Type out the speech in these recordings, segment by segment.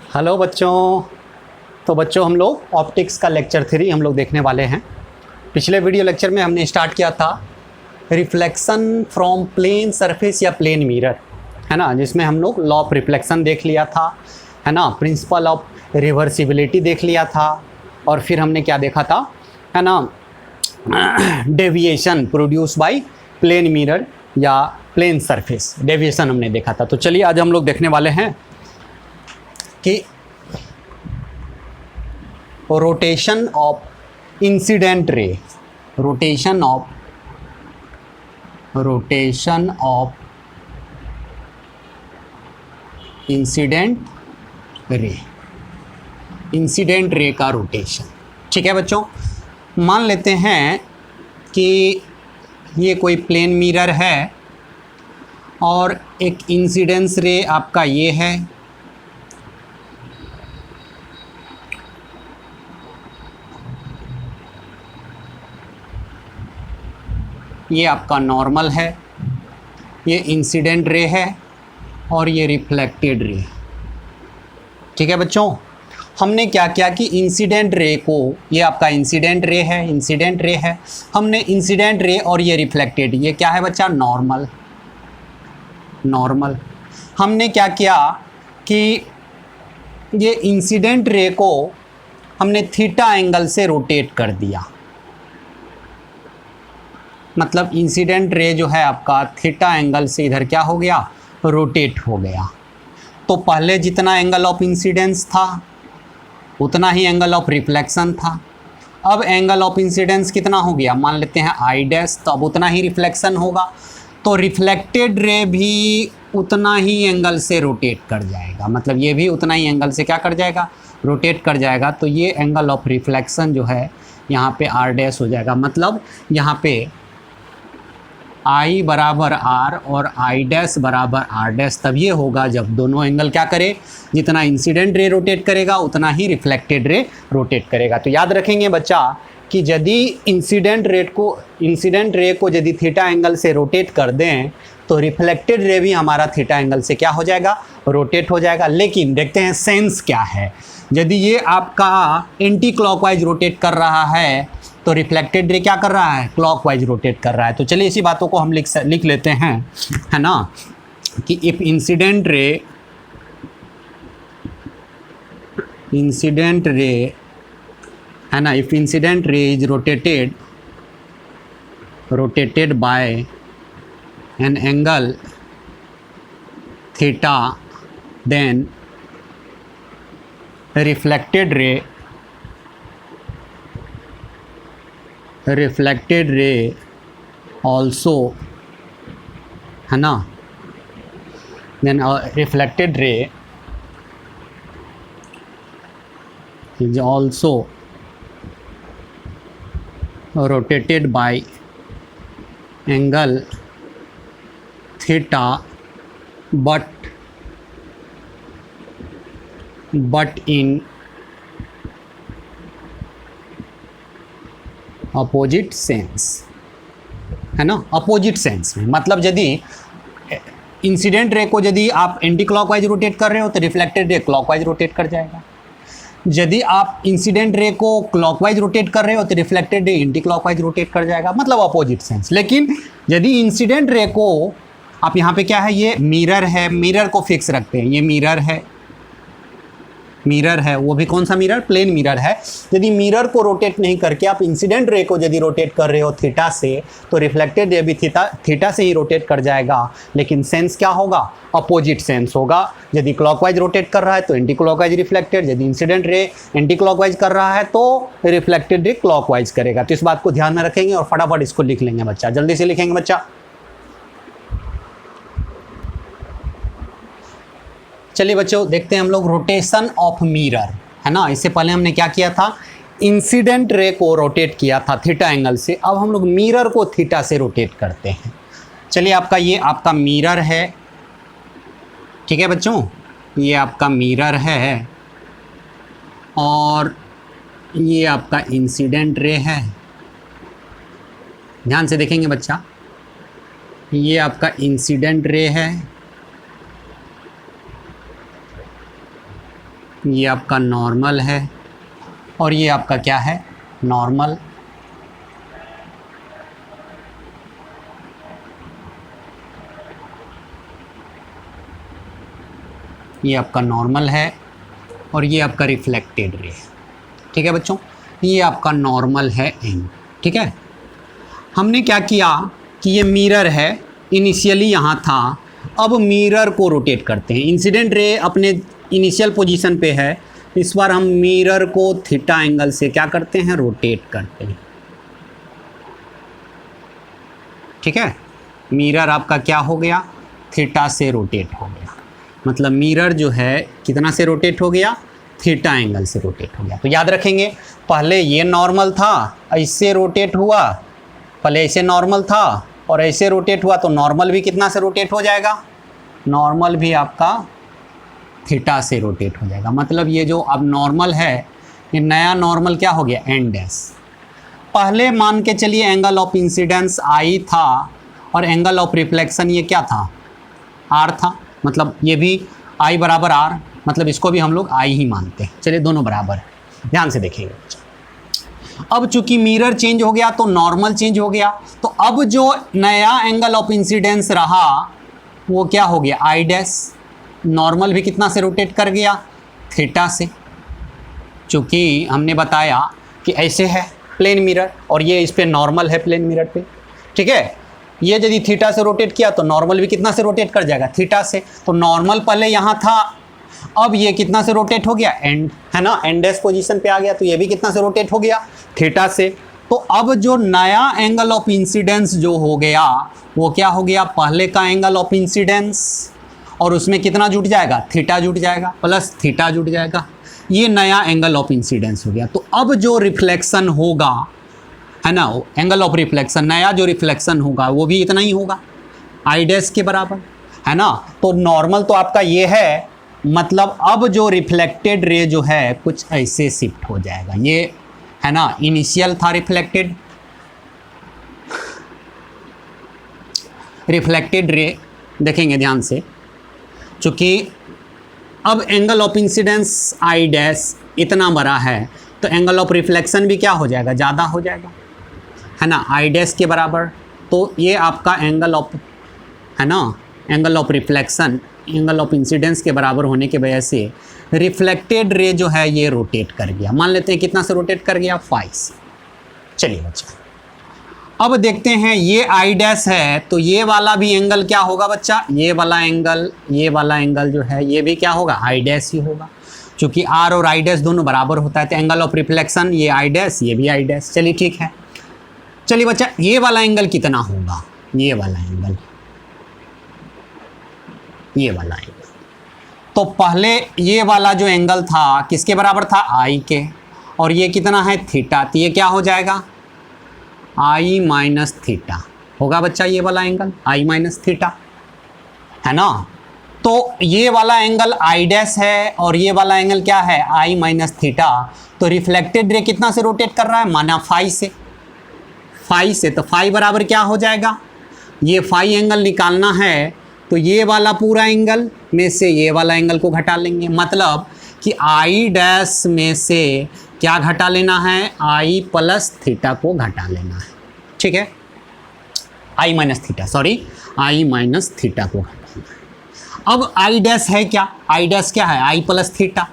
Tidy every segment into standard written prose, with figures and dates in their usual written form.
Hello बच्चों। तो बच्चों हम लोग ऑप्टिक्स का लेक्चर 3 हम लोग देखने वाले हैं। पिछले वीडियो लेक्चर में हमने स्टार्ट किया था रिफ्लेक्शन फ्रॉम प्लेन सरफेस या प्लेन मिरर, है ना, जिसमें हम लोग लॉ ऑफ रिफ्लेक्शन देख लिया था, है ना, प्रिंसिपल ऑफ रिवर्सिबिलिटी देख लिया था, और फिर हमने क्या देखा था, है ना, deviation produce by plane mirror या प्लेन सरफेस, डेविएशन हमने देखा था। तो चलिए आज हम लोग देखने वाले हैं कि rotation of incident ray, rotation of incident ray का रोटेशन। ठीक है बच्चों, मान लेते हैं कि ये कोई प्लेन मिरर है और एक इंसिडेंस रे आपका ये है, ये आपका नॉर्मल है, ये इंसिडेंट रे है और ये रिफ्लेक्टेड रे। ठीक है बच्चों, हमने क्या किया कि इंसिडेंट रे को, ये आपका इंसिडेंट रे है, हमने इंसिडेंट रे और ये रिफ्लेक्टेड, ये क्या है बच्चा, नॉर्मल। हमने क्या किया कि ये इंसिडेंट रे को हमने थीटा एंगल से रोटेट कर दिया, मतलब इंसिडेंट रे जो है आपका थीटा एंगल से इधर क्या हो गया, रोटेट हो गया। तो पहले जितना एंगल ऑफ इंसिडेंस था उतना ही एंगल ऑफ रिफ्लेक्शन था। अब एंगल ऑफ इंसिडेंस कितना हो गया, मान लेते हैं आई डैश, तो अब उतना ही रिफ्लेक्शन होगा, तो रिफ्लेक्टेड रे भी उतना ही एंगल से रोटेट कर जाएगा, मतलब ये भी उतना ही एंगल से क्या कर जाएगा, रोटेट कर जाएगा। तो ये एंगल ऑफ रिफ्लेक्शन जो है यहाँ पे आर डैश हो जाएगा, मतलब यहाँ पे आई बराबर आर और आई डैश बराबर आर डैश तब ये होगा जब दोनों एंगल क्या करे, जितना इंसिडेंट रे रोटेट करेगा उतना ही रिफ्लेक्टेड रे रोटेट करेगा। तो याद रखेंगे बच्चा कि यदि इंसिडेंट रे को यदि थीटा एंगल से रोटेट कर दें तो रिफ्लेक्टेड रे भी हमारा थीटा एंगल से क्या हो जाएगा, रोटेट हो जाएगा। लेकिन देखते हैं सेंस क्या है, यदि ये आपका एंटी क्लॉकवाइज रोटेट कर रहा है तो रिफ्लेक्टेड रे क्या कर रहा है, क्लॉकवाइज रोटेट कर रहा है। तो चलिए इसी बातों को हम लिख लेते हैं, है ना, कि इफ इंसिडेंट रे है ना, if incident ray is rotated by an angle theta, then reflected ray also, है ना, then reflected ray is also rotated by angle theta but in opposite sense, है ना, अपोजिट सेंस में, मतलब यदि incident ray को यदि आप एंटी क्लॉकवाइज रोटेट कर रहे हो तो रिफ्लेक्टेड रे क्लॉकवाइज रोटेट कर जाएगा, यदि आप इंसिडेंट रे को क्लॉकवाइज रोटेट कर रहे हो तो reflected ray anti clockwise rotate कर जाएगा, मतलब अपोजिट सेंस। लेकिन यदि इंसिडेंट रे को आप यहाँ पे क्या है, ये मिरर है, मिरर को फिक्स रखते हैं, ये मिरर है, वो भी कौन सा मिरर, प्लेन मिरर है। यदि मिरर को रोटेट नहीं करके आप इंसिडेंट रे को यदि रोटेट कर रहे हो थीटा से तो रिफ्लेक्टेड रे भी थीटा से ही रोटेट कर जाएगा, लेकिन सेंस क्या होगा, अपोजिट सेंस होगा। यदि क्लॉकवाइज रोटेट कर रहा है तो एंटी क्लॉकवाइज रिफ्लेक्टेड, यदि इंसिडेंट रे एंटी क्लॉकवाइज कर रहा है तो रिफ्लेक्टेड रे क्लॉकवाइज करेगा। तो इस बात को ध्यान में रखेंगे और फटाफट इसको लिख लेंगे बच्चा, जल्दी से लिखेंगे बच्चा। चलिए बच्चों देखते हैं हम लोग रोटेशन ऑफ मिरर, है ना। इससे पहले हमने क्या किया था, इंसिडेंट रे को रोटेट किया था थीटा एंगल से, अब हम लोग मिरर को थीटा से रोटेट करते हैं। चलिए आपका ये आपका मिरर है, ठीक है बच्चों, ये आपका मिरर है और ये आपका इंसिडेंट रे है। ध्यान से देखेंगे बच्चा, ये आपका इंसिडेंट रे है, ये आपका नॉर्मल है और ये आपका क्या है, नॉर्मल। ये आपका नॉर्मल है और ये आपका रिफ्लेक्टेड रे है। ठीक है बच्चों, ये आपका नॉर्मल है एन। ठीक है, हमने क्या किया कि ये मिरर है, इनिशियली यहाँ था, अब मिरर को रोटेट करते हैं। इंसिडेंट रे अपने इनिशियल पोजीशन पे है, इस बार हम मिरर को थीटा एंगल से क्या करते हैं, रोटेट करते हैं। ठीक है, मिरर आपका क्या हो गया, थीटा से रोटेट हो गया। मतलब मिरर जो है कितना से रोटेट हो गया, थीटा एंगल से रोटेट हो गया। तो याद रखेंगे, पहले ये नॉर्मल था, ऐसे रोटेट हुआ, पहले ऐसे नॉर्मल था और ऐसे रोटेट हुआ, तो नॉर्मल भी कितना से रोटेट हो जाएगा, नॉर्मल भी आपका थीटा से रोटेट हो जाएगा। मतलब ये जो अब नॉर्मल है, ये नया नॉर्मल क्या हो गया, एन डैश। पहले मान के चलिए एंगल ऑफ इंसिडेंस आई था और एंगल ऑफ रिफ्लेक्शन ये क्या था, आर था। मतलब ये भी आई बराबर आर, मतलब इसको भी हम लोग आई ही मानते हैं। चलिए दोनों बराबर है, ध्यान से देखेंगे। अब चूंकि मिरर चेंज हो गया तो नॉर्मल चेंज हो गया, तो अब जो नया एंगल ऑफ इंसिडेंस रहा वो क्या हो गया, आई डैश। नॉर्मल भी कितना से रोटेट कर गया, थीटा से। चूंकि हमने बताया कि ऐसे है प्लेन मिरर और ये इस पे नॉर्मल है प्लेन मिरर पे। ठीक है, ये यदि थीटा से रोटेट किया तो नॉर्मल भी कितना से रोटेट कर जाएगा, थीटा से। तो नॉर्मल पहले यहाँ था, अब ये कितना से रोटेट हो गया, एंड, है ना, एंड डैश पोजीशन पे आ गया, तो ये भी कितना से रोटेट हो गया, थीटा से। तो अब जो नया एंगल ऑफ इंसिडेंस जो हो गया वो क्या हो गया, पहले का एंगल ऑफ इंसिडेंस और उसमें कितना जुट जाएगा, थीटा जुट जाएगा, प्लस थीटा जुट जाएगा। ये नया एंगल ऑफ इंसिडेंस हो गया। तो अब जो रिफ्लेक्शन होगा, है ना, एंगल ऑफ रिफ्लेक्शन, नया जो रिफ्लेक्शन होगा वो भी इतना ही होगा, आई डैश के बराबर, है ना। तो नॉर्मल तो आपका ये है, मतलब अब जो रिफ्लेक्टेड रे जो है कुछ ऐसे शिफ्ट हो जाएगा। ये है ना, इनिशियल था रिफ्लेक्टेड, रिफ्लेक्टेड रे देखेंगे ध्यान से। चूँकि अब angle of incidence I dash इतना बड़ा है तो एंगल ऑफ रिफ्लेक्शन भी क्या हो जाएगा, ज़्यादा हो जाएगा, है ना, आई डैश के बराबर। तो ये आपका एंगल ऑफ, है ना, angle of reflection angle of incidence के बराबर होने की वजह से रिफ्लेक्टेड रे जो है ये रोटेट कर गया। मान लेते हैं कितना से रोटेट कर गया, 5 से। चलिए बच्चा, अब देखते हैं ये आई डैश है तो ये वाला भी एंगल क्या होगा बच्चा, ये वाला एंगल जो है ये भी क्या होगा, आई डैश ही होगा। क्योंकि आर और आई डैश दोनों बराबर होता है तो एंगल ऑफ रिफ्लेक्शन ये आई डैश, ये भी आई डैश। चलिए ठीक है, चलिए बच्चा, ये वाला एंगल कितना होगा, ये वाला एंगल, ये वाला एंगल। तो पहले ये वाला जो एंगल था किसके बराबर था, आई के, और ये कितना है, थीटा। तो ये क्या हो जाएगा, आई माइनस थीटा होगा बच्चा, ये वाला एंगल आई माइनस थीटा, है ना। तो ये वाला एंगल आई डैश है और ये वाला एंगल क्या है, आई माइनस थीटा। तो रिफ्लेक्टेड रे कितना से रोटेट कर रहा है, माना 5 से, 5 से। तो 5 बराबर क्या हो जाएगा, ये 5 एंगल निकालना है तो ये वाला पूरा एंगल में से ये वाला एंगल को घटा लेंगे। मतलब कि आई डैश में से क्या घटा लेना है, आई प्लस थीटा को घटा लेना है। ठीक है, आई माइनस थीटा, सॉरी, आई माइनस थीटा को घटाना है। अब आई डैश है क्या, आई डैश क्या है, आई प्लस थीटा।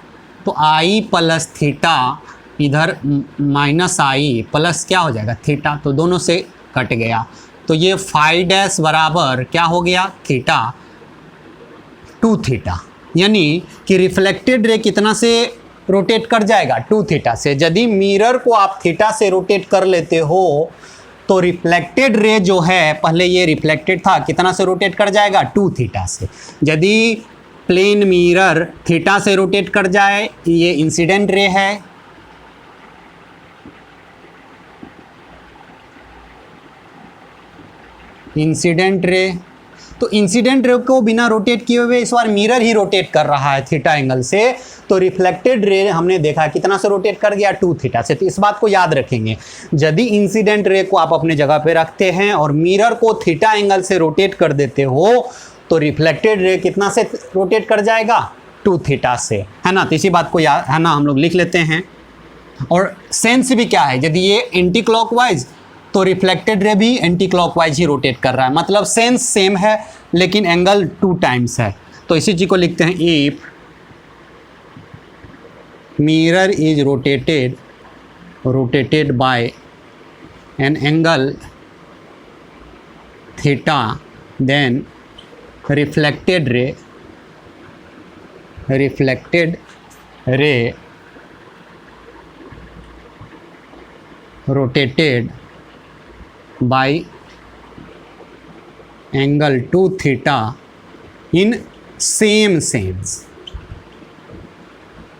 तो आई प्लस थीटा इधर माइनस आई प्लस क्या हो जाएगा, थीटा। तो दोनों से कट गया, तो ये 5 डैश बराबर क्या हो गया, थीटा 2 थीटा। यानी कि रिफ्लेक्टेड रे कितना से रोटेट कर जाएगा, 2 थीटा से। यदि मिरर को आप थीटा से रोटेट कर लेते हो तो रिफ्लेक्टेड रे जो है, पहले ये रिफ्लेक्टेड था, कितना से रोटेट कर जाएगा, 2 थीटा से। यदि प्लेन मिरर थीटा से रोटेट कर जाए, ये इंसिडेंट रे है, इंसिडेंट रे। तो इंसिडेंट रे को बिना रोटेट किए हुए इस बार मिरर ही रोटेट कर रहा है थीटा एंगल से। तो रिफ्लेक्टेड रे हमने देखा कितना से रोटेट कर गया, 2 थीटा से। तो इस बात को याद रखेंगे, यदि इंसिडेंट रे को आप अपने जगह पे रखते हैं और मिरर को थीटा एंगल से रोटेट कर देते हो तो रिफ्लेक्टेड रे कितना से रोटेट कर जाएगा, 2 थीटा से, है ना। तो इसी बात को याद, है ना, हम लोग लिख लेते हैं। और सेंस भी क्या है, यदि ये एंटी क्लॉकवाइज तो रिफ्लेक्टेड रे भी एंटी क्लॉकवाइज ही रोटेट कर रहा है, मतलब सेंस सेम है लेकिन एंगल 2 टाइम्स है। तो इसी चीज को लिखते हैं, if mirror is rotated by an angle theta, then reflected ray rotated by angle 2 theta in same sense,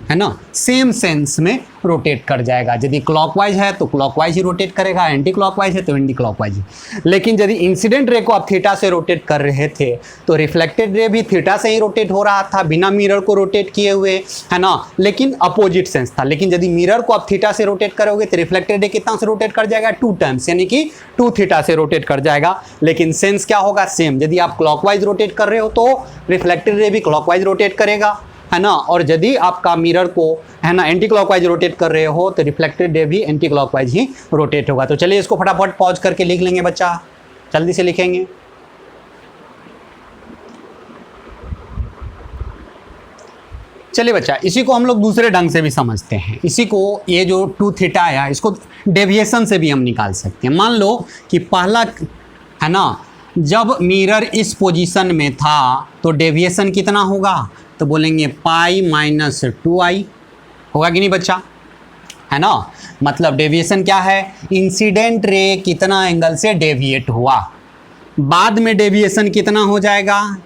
है ना, सेम सेंस में रोटेट कर जाएगा। यदि क्लॉकवाइज है तो क्लॉकवाइज ही रोटेट करेगा, एंटी क्लॉकवाइज है तो एंटी क्लॉकवाइज ही। लेकिन यदि इंसिडेंट रे को आप थीटा से रोटेट कर रहे थे तो रिफ्लेक्टेड रे भी थीटा से ही रोटेट हो रहा था बिना मिरर को रोटेट किए हुए, है ना, लेकिन अपोजिट सेंस था। लेकिन यदि मिरर को आप थीटा से रोटेट करोगे तो रिफ्लेक्टेड रे कितना से रोटेट कर जाएगा, 2 टाइम्स, यानी कि 2 थीटा से रोटेट कर जाएगा। लेकिन सेंस क्या होगा, सेम। यदि आप क्लॉकवाइज रोटेट कर रहे हो तो रिफ्लेक्टेड रे भी क्लॉकवाइज रोटेट करेगा, है ना। और यदि आपका मिरर को, है ना, एंटी क्लॉकवाइज रोटेट कर रहे हो तो रिफ्लेक्टेड रे भी एंटी क्लॉकवाइज ही रोटेट होगा। तो चलिए इसको फटाफट पॉज करके लिख लेंगे बच्चा, जल्दी से लिखेंगे। चलिए बच्चा, इसी को हम लोग दूसरे ढंग से भी समझते हैं। इसी को, ये जो 2 थीटा आया, इसको डेविएशन से भी हम निकाल सकते हैं। मान लो कि पहला, है ना, जब मिरर इस पोजीशन में था तो डेविएशन कितना होगा, तो बोलेंगे पाई माइनस 2i, होगा कि नहीं बच्चा, है ना। मतलब डेविएशन क्या है, इंसिडेंट रे कितना एंगल से डेविएट हुआ, बाद में डेविएशन कितना हो जाएगा।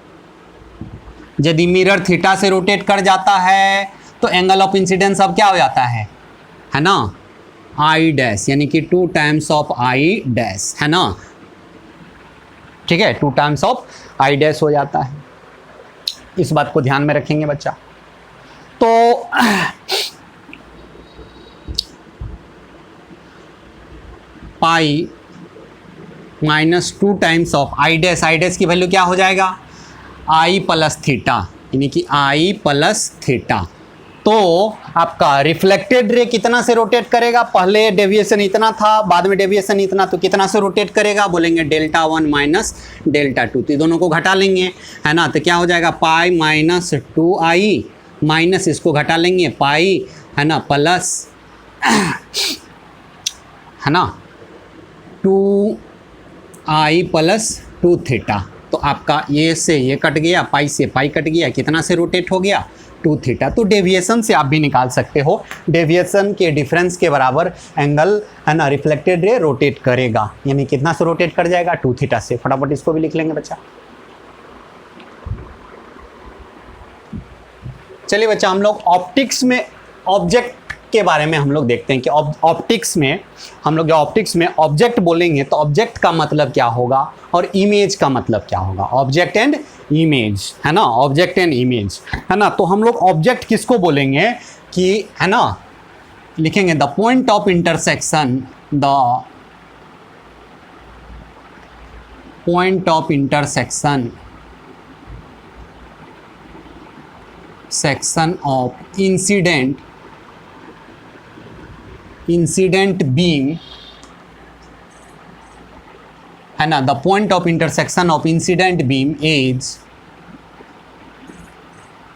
यदि मिरर थीटा से रोटेट कर जाता है तो एंगल ऑफ इंसिडेंस अब क्या हो जाता है ना, आई डैश, यानी कि 2 टाइम्स ऑफ आई डैश, है ना, ठीक है, 2 टाइम्स ऑफ आई डैश हो जाता है। इस बात को ध्यान में रखेंगे बच्चा। तो pi minus 2 times of I dash की वैल्यू क्या हो जाएगा, आई प्लस थीटा, यानी कि आई प्लस थीटा। तो आपका रिफ्लेक्टेड रे कितना से रोटेट करेगा, पहले डेविएशन इतना था, बाद में डेविएशन इतना, तो कितना से रोटेट करेगा, बोलेंगे डेल्टा 1 माइनस डेल्टा 2। तो दोनों को घटा लेंगे, है ना, तो क्या हो जाएगा, पाई माइनस 2i माइनस इसको घटा लेंगे पाई, है ना, प्लस, है ना, 2i प्लस 2 थीटा। तो आपका ये से ये कट गया, पाई से पाई कट गया, कितना से रोटेट हो गया, 2 थीटा। तो डेविएशन से आप भी निकाल सकते हो, डेविएशन के डिफरेंस के बराबर एंगल, है ना, रिफ्लेक्टेड रे रोटेट करेगा, यानी कितना से रोटेट कर जाएगा, 2 थीटा से। फटाफट इसको भी लिख लेंगे बच्चा। चलिए बच्चा, हम लोग ऑप्टिक्स में ऑब्जेक्ट के बारे में हम लोग देखते हैं कि ऑप्टिक्स में हम लोग, जो ऑप्टिक्स में ऑब्जेक्ट बोलेंगे तो ऑब्जेक्ट का मतलब क्या होगा और इमेज का मतलब क्या होगा, ऑब्जेक्ट एंड इमेज, है ना, ऑब्जेक्ट एंड इमेज, है ना। तो हम लोग ऑब्जेक्ट किसको बोलेंगे कि, है ना, लिखेंगे the point of intersection, the point of intersection section of incident beam, है ना, the point of intersection of incident beam is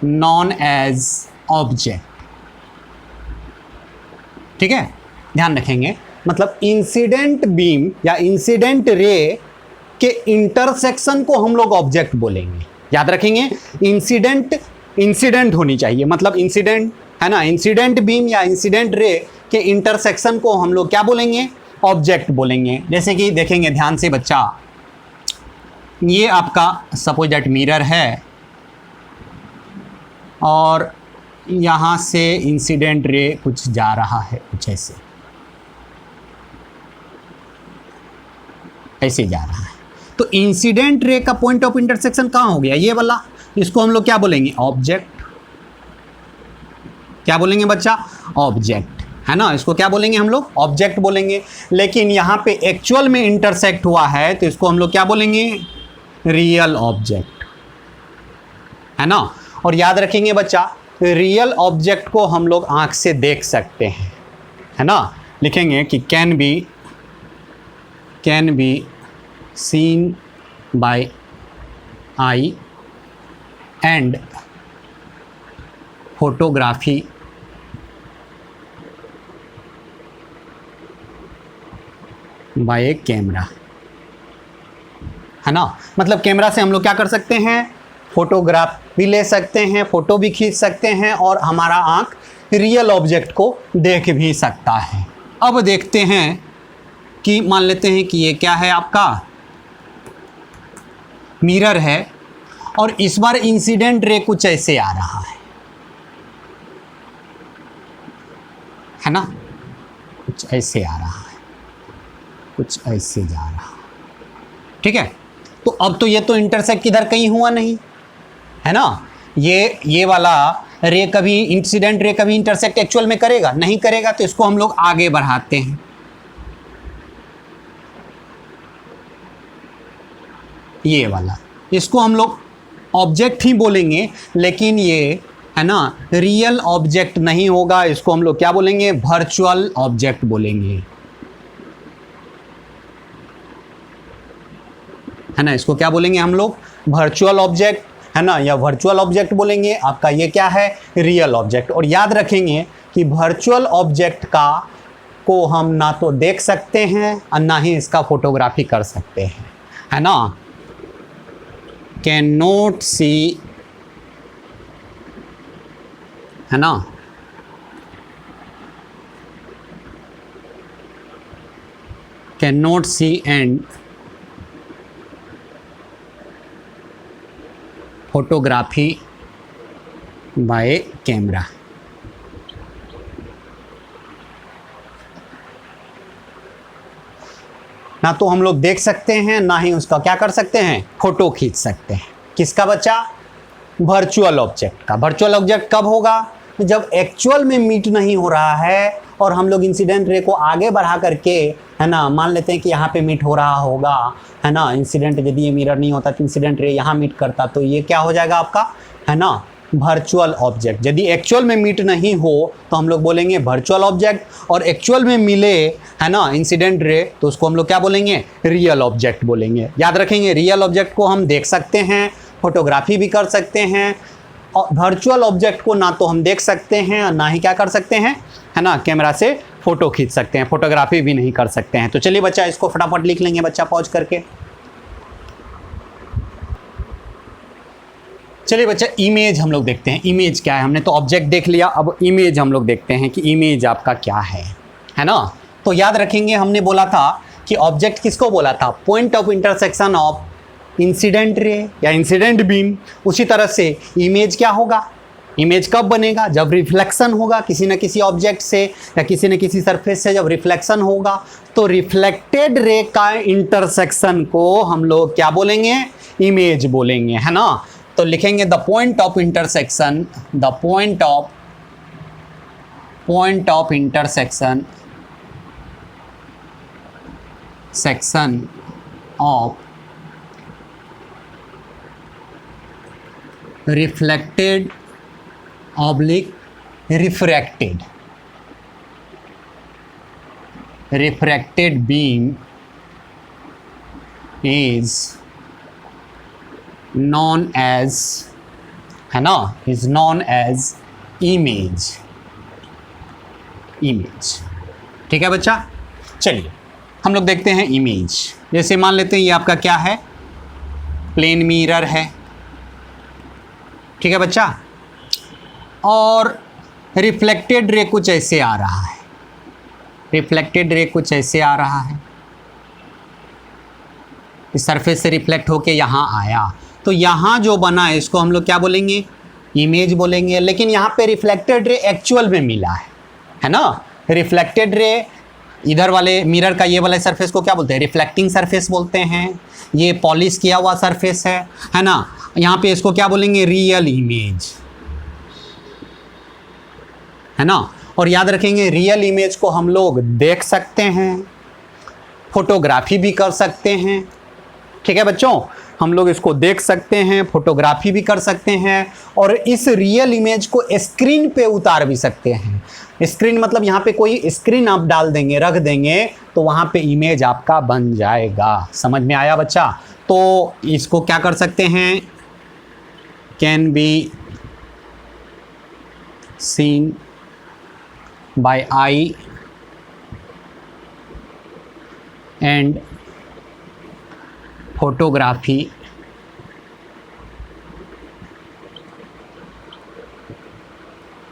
known as object, ठीक है, ध्यान रखेंगे। मतलब इंसिडेंट बीम या इंसिडेंट रे के इंटरसेक्शन को हम लोग ऑब्जेक्ट बोलेंगे, याद रखेंगे। इंसिडेंट होनी चाहिए, मतलब इंसिडेंट, है ना, इंसिडेंट बीम या इंसिडेंट रे के इंटरसेक्शन को हम लोग क्या बोलेंगे, ऑब्जेक्ट बोलेंगे। जैसे कि देखेंगे ध्यान से बच्चा, ये आपका सपोज दैट मिरर है और यहाँ से इंसिडेंट रे कुछ जा रहा है, कुछ ऐसे जा रहा है। तो इंसिडेंट रे का पॉइंट ऑफ इंटरसेक्शन कहाँ हो गया, ये वाला, इसको हम लोग क्या बोलेंगे, ऑब्जेक्ट। क्या बोलेंगे बच्चा, ऑब्जेक्ट, है ना, इसको क्या बोलेंगे हम लोग, ऑब्जेक्ट बोलेंगे। लेकिन यहाँ पे एक्चुअल में इंटरसेक्ट हुआ है तो इसको हम लोग क्या बोलेंगे, रियल ऑब्जेक्ट, है ना। और याद रखेंगे बच्चा, रियल ऑब्जेक्ट को हम लोग आंख से देख सकते हैं, है ना। लिखेंगे कि can be seen by eye and photography by a camera, है ना। मतलब कैमरा से हम लोग क्या कर सकते हैं, फोटोग्राफ भी ले सकते हैं, फोटो भी खींच सकते हैं और हमारा आंख रियल ऑब्जेक्ट को देख भी सकता है। अब देखते हैं कि मान लेते हैं कि ये क्या है, आपका मिरर है और इस बार इंसिडेंट रे कुछ ऐसे आ रहा है ना, कुछ ऐसे आ रहा है, कुछ ऐसे जा रहा है, ठीक है। तो अब तो ये तो इंटरसेक्ट किधर कहीं हुआ नहीं, है ना। ये वाला रे कभी, इंसिडेंट रे कभी इंटरसेक्ट एक्चुअल में करेगा नहीं करेगा, तो इसको हम लोग आगे बढ़ाते हैं। ये वाला, इसको हम लोग ऑब्जेक्ट ही बोलेंगे, लेकिन ये, है ना, रियल ऑब्जेक्ट नहीं होगा, इसको हम लोग क्या बोलेंगे, वर्चुअल ऑब्जेक्ट बोलेंगे, है ना। इसको क्या बोलेंगे हम लोग, वर्चुअल ऑब्जेक्ट, है ना, या वर्चुअल ऑब्जेक्ट बोलेंगे। आपका ये क्या है, रियल ऑब्जेक्ट। और याद रखेंगे कि वर्चुअल ऑब्जेक्ट को हम ना तो देख सकते हैं और ना ही इसका फोटोग्राफी कर सकते हैं, है ना। कैन नॉट सी, है ना, can not see and photography by camera. ना तो हम लोग देख सकते हैं, ना ही उसका क्या कर सकते हैं, फोटो खींच सकते हैं। किसका बच्चा, वर्चुअल ऑब्जेक्ट का। वर्चुअल ऑब्जेक्ट कब होगा, जब एक्चुअल में मीट नहीं हो रहा है और हम लोग इंसिडेंट रे को आगे बढ़ा करके, है ना, मान लेते हैं कि यहाँ पे मीट हो रहा होगा, है ना। इंसिडेंट, यदि ये मिरर नहीं होता तो इंसिडेंट रे यहाँ मीट करता, तो ये क्या हो जाएगा आपका, है ना, वर्चुअल ऑब्जेक्ट। यदि एक्चुअल में मीट नहीं हो तो हम लोग बोलेंगे वर्चुअल ऑब्जेक्ट, और एक्चुअल में मिले, है ना, इंसिडेंट रे, तो उसको हम लोग क्या बोलेंगे, रियल ऑब्जेक्ट बोलेंगे। याद रखेंगे, रियल ऑब्जेक्ट को हम देख सकते हैं, फोटोग्राफी भी कर सकते हैं, और वर्चुअल ऑब्जेक्ट को ना तो हम देख सकते हैं और ना ही क्या कर सकते हैं, है ना, कैमरा से फोटो खींच सकते हैं, फोटोग्राफी भी नहीं कर सकते हैं। तो चलिए बच्चा, इसको फटाफट लिख लेंगे बच्चा, पॉज करके। चलिए बच्चा, इमेज हम लोग देखते हैं, इमेज क्या है। हमने तो ऑब्जेक्ट देख लिया, अब इमेज हम लोग देखते हैं कि इमेज आपका क्या है ना। तो याद रखेंगे, हमने बोला था कि ऑब्जेक्ट किसको बोला था, point of intersection of incident ray या इंसिडेंट बीम। उसी तरह से इमेज क्या होगा, इमेज कब बनेगा, जब रिफ्लेक्शन होगा किसी न किसी ऑब्जेक्ट से या किसी न किसी सरफेस से, जब रिफ्लेक्शन होगा तो रिफ्लेक्टेड रे का इंटरसेक्शन को हम लोग क्या बोलेंगे, इमेज बोलेंगे, है ना। तो लिखेंगे the point of intersection, the point of intersection section of reflected oblique refracted beam is known as, है ना, is known as image। ठीक है बच्चा। चलिए हम लोग देखते हैं इमेज। जैसे मान लेते हैं ये आपका क्या है, प्लेन मिरर है, ठीक है बच्चा, और रिफ्लेक्टेड रे कुछ ऐसे आ रहा है, रिफ्लेक्टेड रे कुछ ऐसे आ रहा है, इस सरफेस से रिफ्लेक्ट होके यहाँ आया, तो यहाँ जो बना है इसको हम लोग क्या बोलेंगे, इमेज बोलेंगे। लेकिन यहाँ पे रिफ्लेक्टेड रे एक्चुअल में मिला है ना। रिफ्लेक्टेड रे इधर वाले मिरर का ये वाले सरफेस को क्या बोलते हैं, रिफ्लेक्टिंग सरफेस बोलते हैं। ये पॉलिश किया हुआ सरफेस है ना। यहाँ पे इसको क्या बोलेंगे, रियल इमेज, है ना। और याद रखेंगे रियल इमेज को हम लोग देख सकते हैं, फोटोग्राफी भी कर सकते हैं, ठीक है बच्चों। हम लोग इसको देख सकते हैं, फोटोग्राफी भी कर सकते हैं और इस रियल इमेज को स्क्रीन पे उतार भी सकते हैं। स्क्रीन मतलब यहाँ पे कोई स्क्रीन आप डाल देंगे, रख देंगे, तो वहाँ पे इमेज आपका बन जाएगा। समझ में आया बच्चा? तो इसको क्या कर सकते हैं, can be seen by eye and photography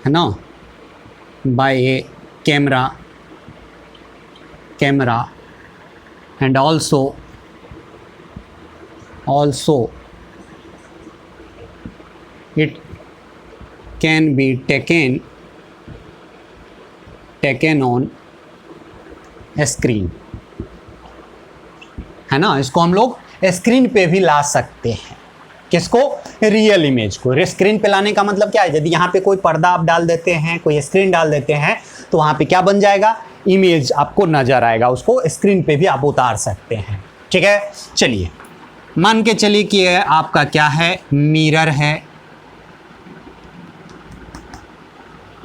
है ना, by a camera and also it can be taken on screen, है ना। इसको हम लोग स्क्रीन पे भी ला सकते हैं। किसको? रियल इमेज को। स्क्रीन पे लाने का मतलब क्या है, यदि यहाँ पे कोई पर्दा आप डाल देते हैं, कोई स्क्रीन डाल देते हैं, तो वहाँ पे क्या बन जाएगा, इमेज आपको नजर आएगा, उसको स्क्रीन पे भी आप उतार सकते हैं। ठीक है, चलिए मान के चलिए कि आपका क्या है, मिरर है,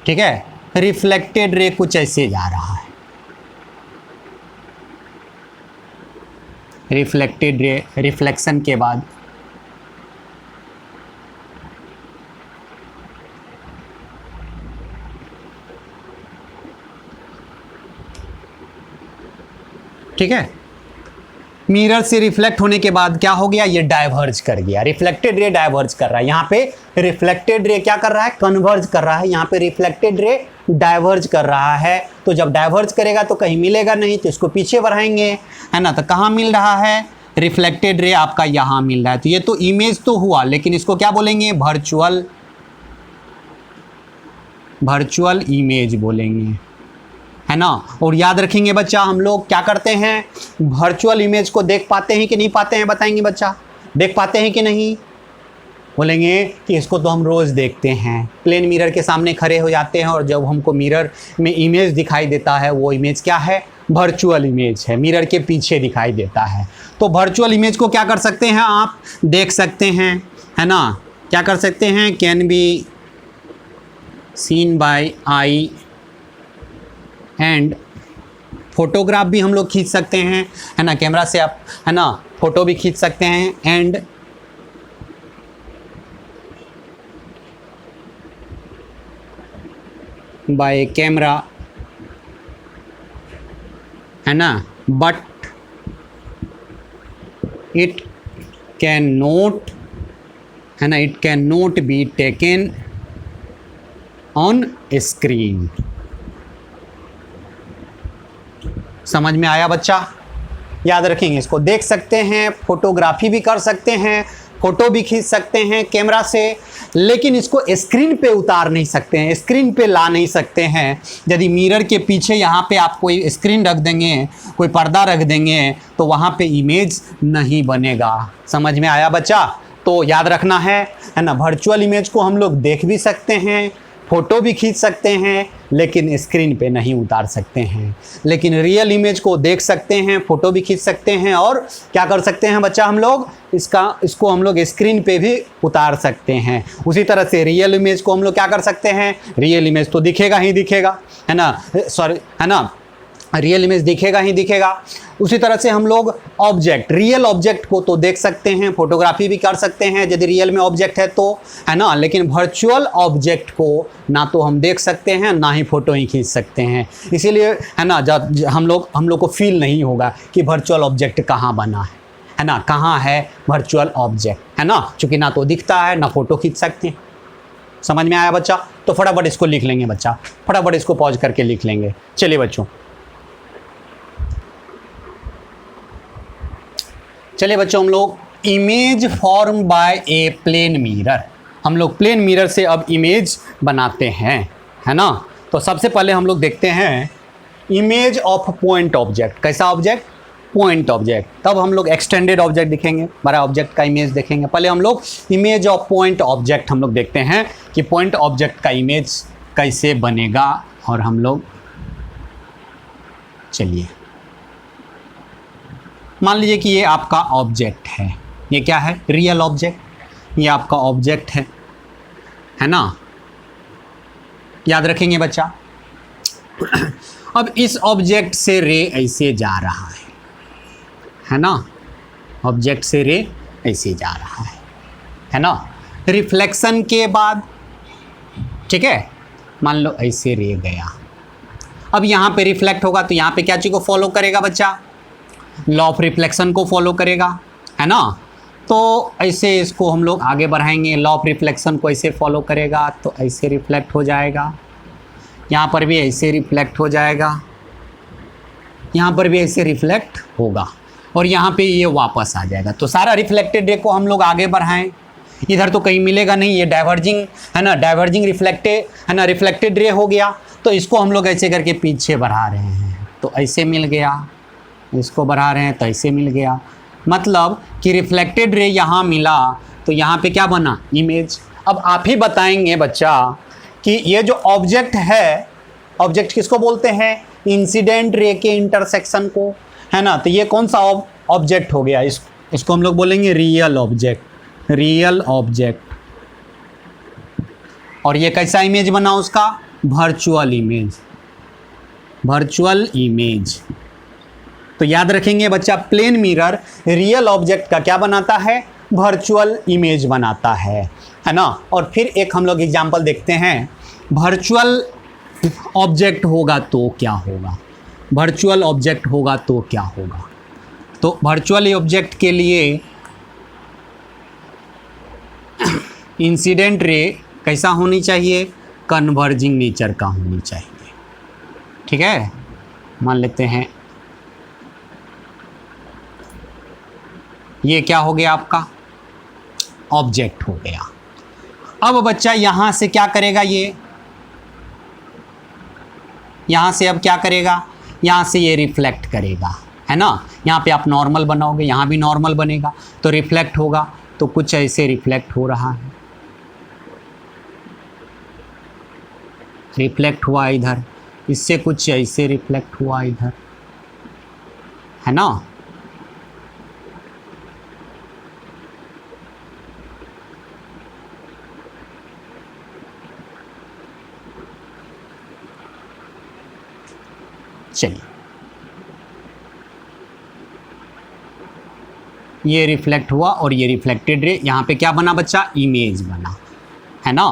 ठीक है। रिफ्लेक्टेड रे कुछ ऐसे जा रहा है, रिफ्लेक्टेड रे, रिफ्लेक्शन के बाद ठीक है, मिरर से रिफ्लेक्ट होने के बाद क्या हो गया, ये डाइवर्ज कर गया। रिफ्लेक्टेड रे डाइवर्ज कर रहा है, यहाँ पे रिफ्लेक्टेड रे क्या कर रहा है, कन्वर्ज कर रहा है, यहाँ पे रिफ्लेक्टेड रे डाइवर्ज कर रहा है। तो जब डाइवर्ज करेगा तो कहीं मिलेगा नहीं, तो इसको पीछे बढ़ाएंगे, है ना। तो कहाँ मिल रहा है, रिफ्लेक्टेड रे आपका यहाँ मिल रहा है। तो ये तो इमेज तो हुआ, लेकिन इसको क्या बोलेंगे, वर्चुअल इमेज बोलेंगे, है ना। और याद रखेंगे बच्चा, हम लोग क्या करते हैं, वर्चुअल इमेज को देख पाते हैं कि नहीं पाते हैं, बताएंगे बच्चा, देख पाते हैं कि नहीं? बोलेंगे कि इसको तो हम रोज़ देखते हैं। प्लेन मिरर के सामने खड़े हो जाते हैं और जब हमको मिरर में इमेज दिखाई देता है, वो इमेज क्या है, वर्चुअल इमेज है, मिरर के पीछे दिखाई देता है। तो वर्चुअल इमेज को क्या कर सकते हैं, आप देख सकते हैं, है ना। क्या कर सकते हैं, can be seen by eye and photograph भी हम लोग खींच सकते हैं, है ना। कैमरा से आप, है ना, फोटो भी खींच सकते हैं। एंड बाय कैमरा, है ना, बट इट कैन नोट, है ना, it can note be taken on screen. समझ में आया बच्चा? याद रखेंगे, इसको देख सकते हैं, फोटोग्राफी भी कर सकते हैं, फोटो भी खींच सकते हैं कैमरा से, लेकिन इसको स्क्रीन पे उतार नहीं सकते हैं, स्क्रीन पे ला नहीं सकते हैं। यदि मिरर के पीछे यहाँ पे आप कोई स्क्रीन रख देंगे, कोई पर्दा रख देंगे, तो वहाँ पे इमेज नहीं बनेगा। समझ में आया बच्चा? तो याद रखना है ना, वर्चुअल इमेज को हम लोग देख भी सकते हैं, फ़ोटो भी खींच सकते हैं, लेकिन स्क्रीन पे नहीं उतार सकते हैं। लेकिन रियल इमेज को देख सकते हैं, फ़ोटो भी खींच सकते हैं, और क्या कर सकते हैं बच्चा, हम लोग इसको हम लोग स्क्रीन पे भी उतार सकते हैं। उसी तरह से रियल इमेज को हम लोग क्या कर सकते हैं, रियल इमेज तो दिखेगा ही दिखेगा, है ना, सॉरी, है ना, रियल इमेज दिखेगा ही दिखेगा। उसी तरह से हम लोग ऑब्जेक्ट, रियल ऑब्जेक्ट को तो देख सकते हैं, फोटोग्राफी भी कर सकते हैं यदि रियल में ऑब्जेक्ट है तो, है ना। लेकिन वर्चुअल ऑब्जेक्ट को ना तो हम देख सकते हैं, ना ही फ़ोटो ही खींच सकते हैं। इसीलिए, है ना, जब हम लोग को फील नहीं होगा कि वर्चुअल ऑब्जेक्ट कहाँ बना है ना, कहाँ है वर्चुअल ऑब्जेक्ट, है ना, चूँकि ना तो दिखता है, ना फ़ोटो खींच सकते हैं। समझ में आया बच्चा? तो फटाफट इसको लिख लेंगे बच्चा, फटाफट इसको पॉज करके लिख लेंगे। चलिए बच्चों, चलिए बच्चों, हम लोग image form by a plane mirror, हम लोग प्लेन मिरर से अब इमेज बनाते हैं, है ना। तो सबसे पहले हम लोग देखते हैं इमेज ऑफ पॉइंट ऑब्जेक्ट। कैसा ऑब्जेक्ट? Point object. तब हम लोग एक्सटेंडेड ऑब्जेक्ट दिखेंगे, बड़ा ऑब्जेक्ट का इमेज देखेंगे। पहले हम लोग इमेज ऑफ पॉइंट ऑब्जेक्ट हम लोग देखते हैं कि पॉइंट ऑब्जेक्ट का इमेज कैसे बनेगा। और हम लोग, चलिए मान लीजिए कि ये आपका ऑब्जेक्ट है, ये क्या है? Real object. ये आपका ऑब्जेक्ट है ना? याद रखेंगे बच्चा। अब इस ऑब्जेक्ट से रे ऐसे जा रहा है ना? ऑब्जेक्ट से रे ऐसे जा रहा है ना? रिफ्लेक्शन के बाद, ठीक है, मान लो ऐसे रे गया। अब यहाँ पे रिफ्लेक्ट होगा तो यहाँ पे क्या चीज़ को फॉलो करेगा बच्चा? लॉ ऑफ रिफ्लेक्शन को फॉलो करेगा, है ना? तो ऐसे इसको हम लोग आगे बढ़ाएंगे। लॉ ऑफ रिफ्लेक्शन को ऐसे फॉलो करेगा तो ऐसे रिफ्लेक्ट हो जाएगा, यहाँ पर भी ऐसे रिफ्लेक्ट हो जाएगा, यहाँ पर भी ऐसे रिफ्लेक्ट होगा और यहाँ पे ये वापस आ जाएगा। तो सारा रिफ्लेक्टेड रे को हम लोग आगे बढ़ाएं। इधर तो कहीं मिलेगा नहीं, ये डाइवर्जिंग है ना, डाइवर्जिंग रिफ्लेक्टेड है ना, रिफ्लेक्टेड रे हो गया। तो इसको हम लोग ऐसे करके पीछे बढ़ा रहे हैं तो ऐसे मिल गया, इसको बढ़ा रहे हैं तो ऐसे मिल गया। मतलब कि रिफ्लेक्टेड रे यहाँ मिला तो यहाँ पे क्या बना? इमेज। अब आप ही बताएंगे बच्चा कि ये जो ऑब्जेक्ट है, ऑब्जेक्ट किसको बोलते हैं? इंसिडेंट रे के इंटरसेक्शन को, है ना? तो ये कौन सा ऑब्जेक्ट हो गया? इसको हम लोग बोलेंगे रियल ऑब्जेक्ट, रियल ऑब्जेक्ट। और ये कैसा इमेज बना उसका? Virtual image, virtual image. तो याद रखेंगे बच्चा, प्लेन मिरर रियल ऑब्जेक्ट का क्या बनाता है? वर्चुअल इमेज बनाता है ना? और फिर एक हम लोग एग्जांपल देखते हैं। वर्चुअल ऑब्जेक्ट होगा तो क्या होगा? वर्चुअल ऑब्जेक्ट होगा तो क्या होगा? तो वर्चुअल ऑब्जेक्ट के लिए इंसिडेंट रे कैसा होनी चाहिए? कन्वर्जिंग नेचर का होनी चाहिए, ठीक है? मान लेते हैं ये क्या हो गया? आपका ऑब्जेक्ट हो गया। अब बच्चा यहाँ से क्या करेगा? ये यहाँ से अब क्या करेगा? यहाँ से ये रिफ्लेक्ट करेगा, है ना? यहाँ पे आप नॉर्मल बनाओगे, यहाँ भी नॉर्मल बनेगा तो रिफ्लेक्ट होगा। तो कुछ ऐसे रिफ्लेक्ट हो रहा है, रिफ्लेक्ट हुआ इधर, इससे कुछ ऐसे रिफ्लेक्ट हुआ इधर, है ना? चलिए, ये रिफ्लेक्ट हुआ और ये रिफ्लेक्टेड रे, यहाँ पे क्या बना बच्चा? इमेज बना, है ना?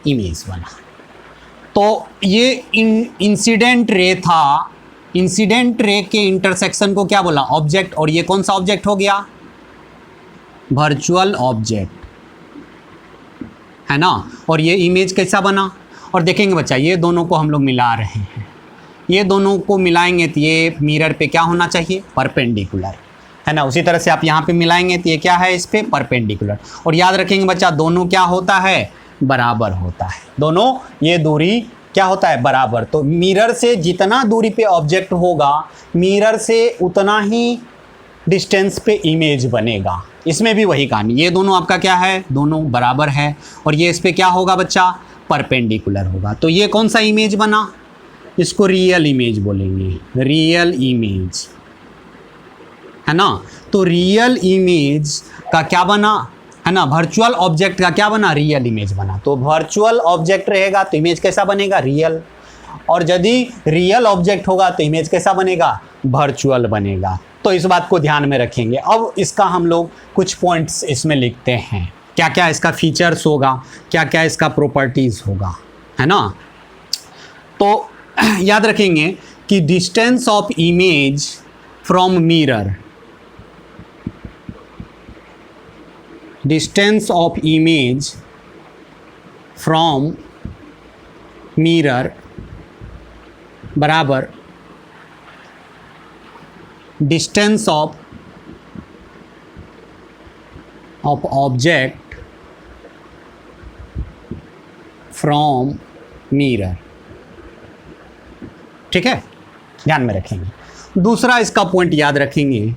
इमेज बना। तो ये इंसिडेंट रे था। इंसिडेंट रे के इंटरसेक्शन को क्या बोला? ऑब्जेक्ट। और ये कौन सा ऑब्जेक्ट हो गया? वर्चुअल ऑब्जेक्ट, है ना? और ये इमेज कैसा बना? और देखेंगे बच्चा, ये दोनों को हम लोग मिला रहे हैं, ये दोनों को मिलाएंगे तो ये मिरर पे क्या होना चाहिए? परपेंडिकुलर, है ना? उसी तरह से आप यहाँ पे मिलाएंगे तो ये क्या है? इस पे परपेंडिकुलर। और याद रखेंगे बच्चा, दोनों क्या होता है? बराबर होता है। दोनों ये दूरी क्या होता है? बराबर। तो मिरर से जितना दूरी पे ऑब्जेक्ट होगा, मिरर से उतना ही डिस्टेंस पे इमेज बनेगा। इसमें भी वही कहानी, ये दोनों आपका क्या है? दोनों बराबर है। और ये इस पे क्या होगा बच्चा? परपेंडिकुलर होगा। तो ये कौन सा इमेज बना? इसको रियल इमेज बोलेंगे, रियल इमेज, है ना? तो रियल इमेज का क्या बना? है ना? वर्चुअल ऑब्जेक्ट का क्या बना? रियल इमेज बना। तो वर्चुअल ऑब्जेक्ट रहेगा तो इमेज कैसा बनेगा? रियल। और यदि रियल ऑब्जेक्ट होगा तो इमेज कैसा बनेगा? वर्चुअल बनेगा। तो इस बात को ध्यान में रखेंगे। अब इसका हम लोग कुछ पॉइंट्स इसमें लिखते हैं, क्या क्या इसका फीचर्स होगा, क्या क्या इसका प्रॉपर्टीज होगा, है ना? तो याद रखेंगे कि distance of image from mirror, distance of image from mirror बराबर distance of object from mirror. ठीक है, ध्यान में रखेंगे। दूसरा इसका पॉइंट याद रखेंगे,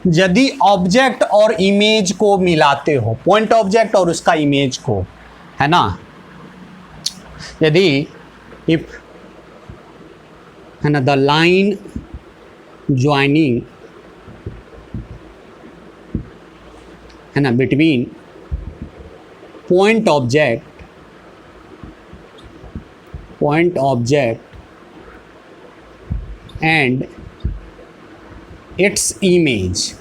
यदि ऑब्जेक्ट और इमेज को मिलाते हो, पॉइंट ऑब्जेक्ट और उसका इमेज को, है ना, यदि इफ, है ना, द लाइन ज्वाइनिंग है ना, between point object and its image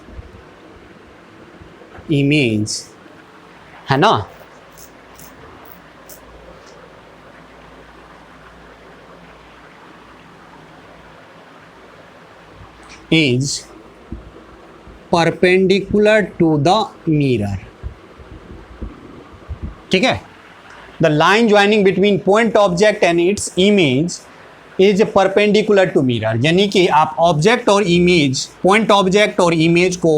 है ना, is perpendicular to the mirror. ठीक है, the line joining between point object and its image is perpendicular to mirror. यानी कि आप ऑब्जेक्ट और इमेज, पॉइंट ऑब्जेक्ट और इमेज को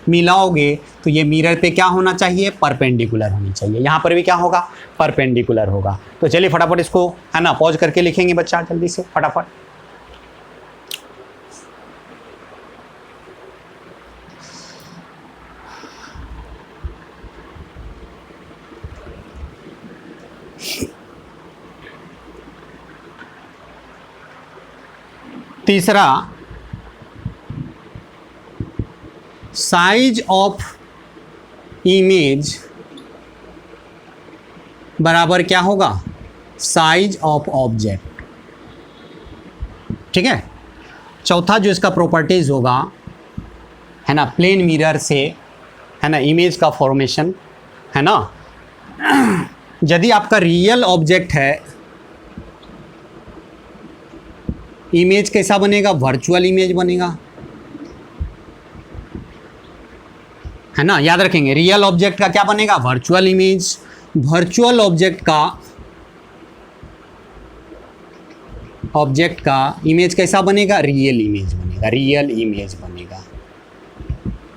मिलाओगे तो ये मिरर पे क्या होना चाहिए, परपेंडिकुलर होनी चाहिए। यहाँ पर भी क्या होगा, परपेंडिकुलर होगा। तो चलिए फटाफट इसको है ना पॉज करके लिखेंगे बच्चा, जल्दी से फटाफट। तीसरा, साइज ऑफ इमेज बराबर क्या होगा, साइज ऑफ ऑब्जेक्ट। ठीक है, चौथा जो इसका प्रॉपर्टीज होगा है ना, प्लेन मिरर से है ना इमेज का फॉर्मेशन है ना। यदि आपका रियल ऑब्जेक्ट है, इमेज कैसा बनेगा, वर्चुअल इमेज बनेगा है ना, याद रखेंगे। रियल ऑब्जेक्ट का क्या बनेगा, वर्चुअल इमेज। वर्चुअल ऑब्जेक्ट का इमेज कैसा बनेगा, रियल इमेज बनेगा।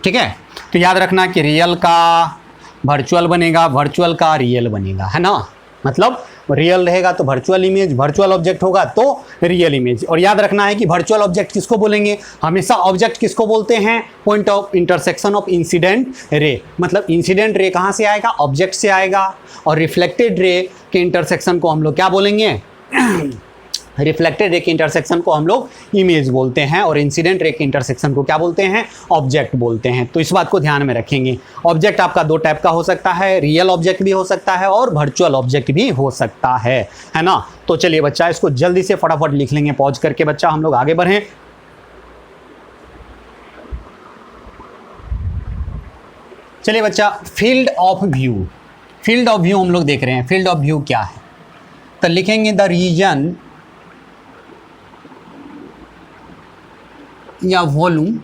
ठीक है, तो याद रखना कि रियल का वर्चुअल बनेगा, वर्चुअल का रियल बनेगा, है ना। मतलब रियल रहेगा तो वर्चुअल इमेज, वर्चुअल ऑब्जेक्ट होगा तो रियल इमेज। और याद रखना है कि वर्चुअल ऑब्जेक्ट किसको बोलेंगे, हमेशा ऑब्जेक्ट किसको बोलते हैं, point of intersection of incident ray. मतलब इंसिडेंट रे कहाँ से आएगा, ऑब्जेक्ट से आएगा। और रिफ्लेक्टेड रे के इंटरसेक्शन को हम लोग क्या बोलेंगे, रिफ्लेक्टेड रे के इंटरसेक्शन को हम लोग इमेज बोलते हैं, और इंसिडेंट रे के इंटरसेक्शन को क्या बोलते हैं, ऑब्जेक्ट बोलते हैं। तो इस बात को ध्यान में रखेंगे। ऑब्जेक्ट आपका दो टाइप का हो सकता है, रियल ऑब्जेक्ट भी हो सकता है और वर्चुअल ऑब्जेक्ट भी हो सकता है ना। तो चलिए बच्चा इसको जल्दी से फटाफट लिख लेंगे पॉज करके बच्चा, हम लोग आगे बढ़ें। चलिए बच्चा, फील्ड ऑफ व्यू हम लोग देख रहे हैं। फील्ड ऑफ व्यू क्या है, तो लिखेंगे द रीजन या वॉल्यूम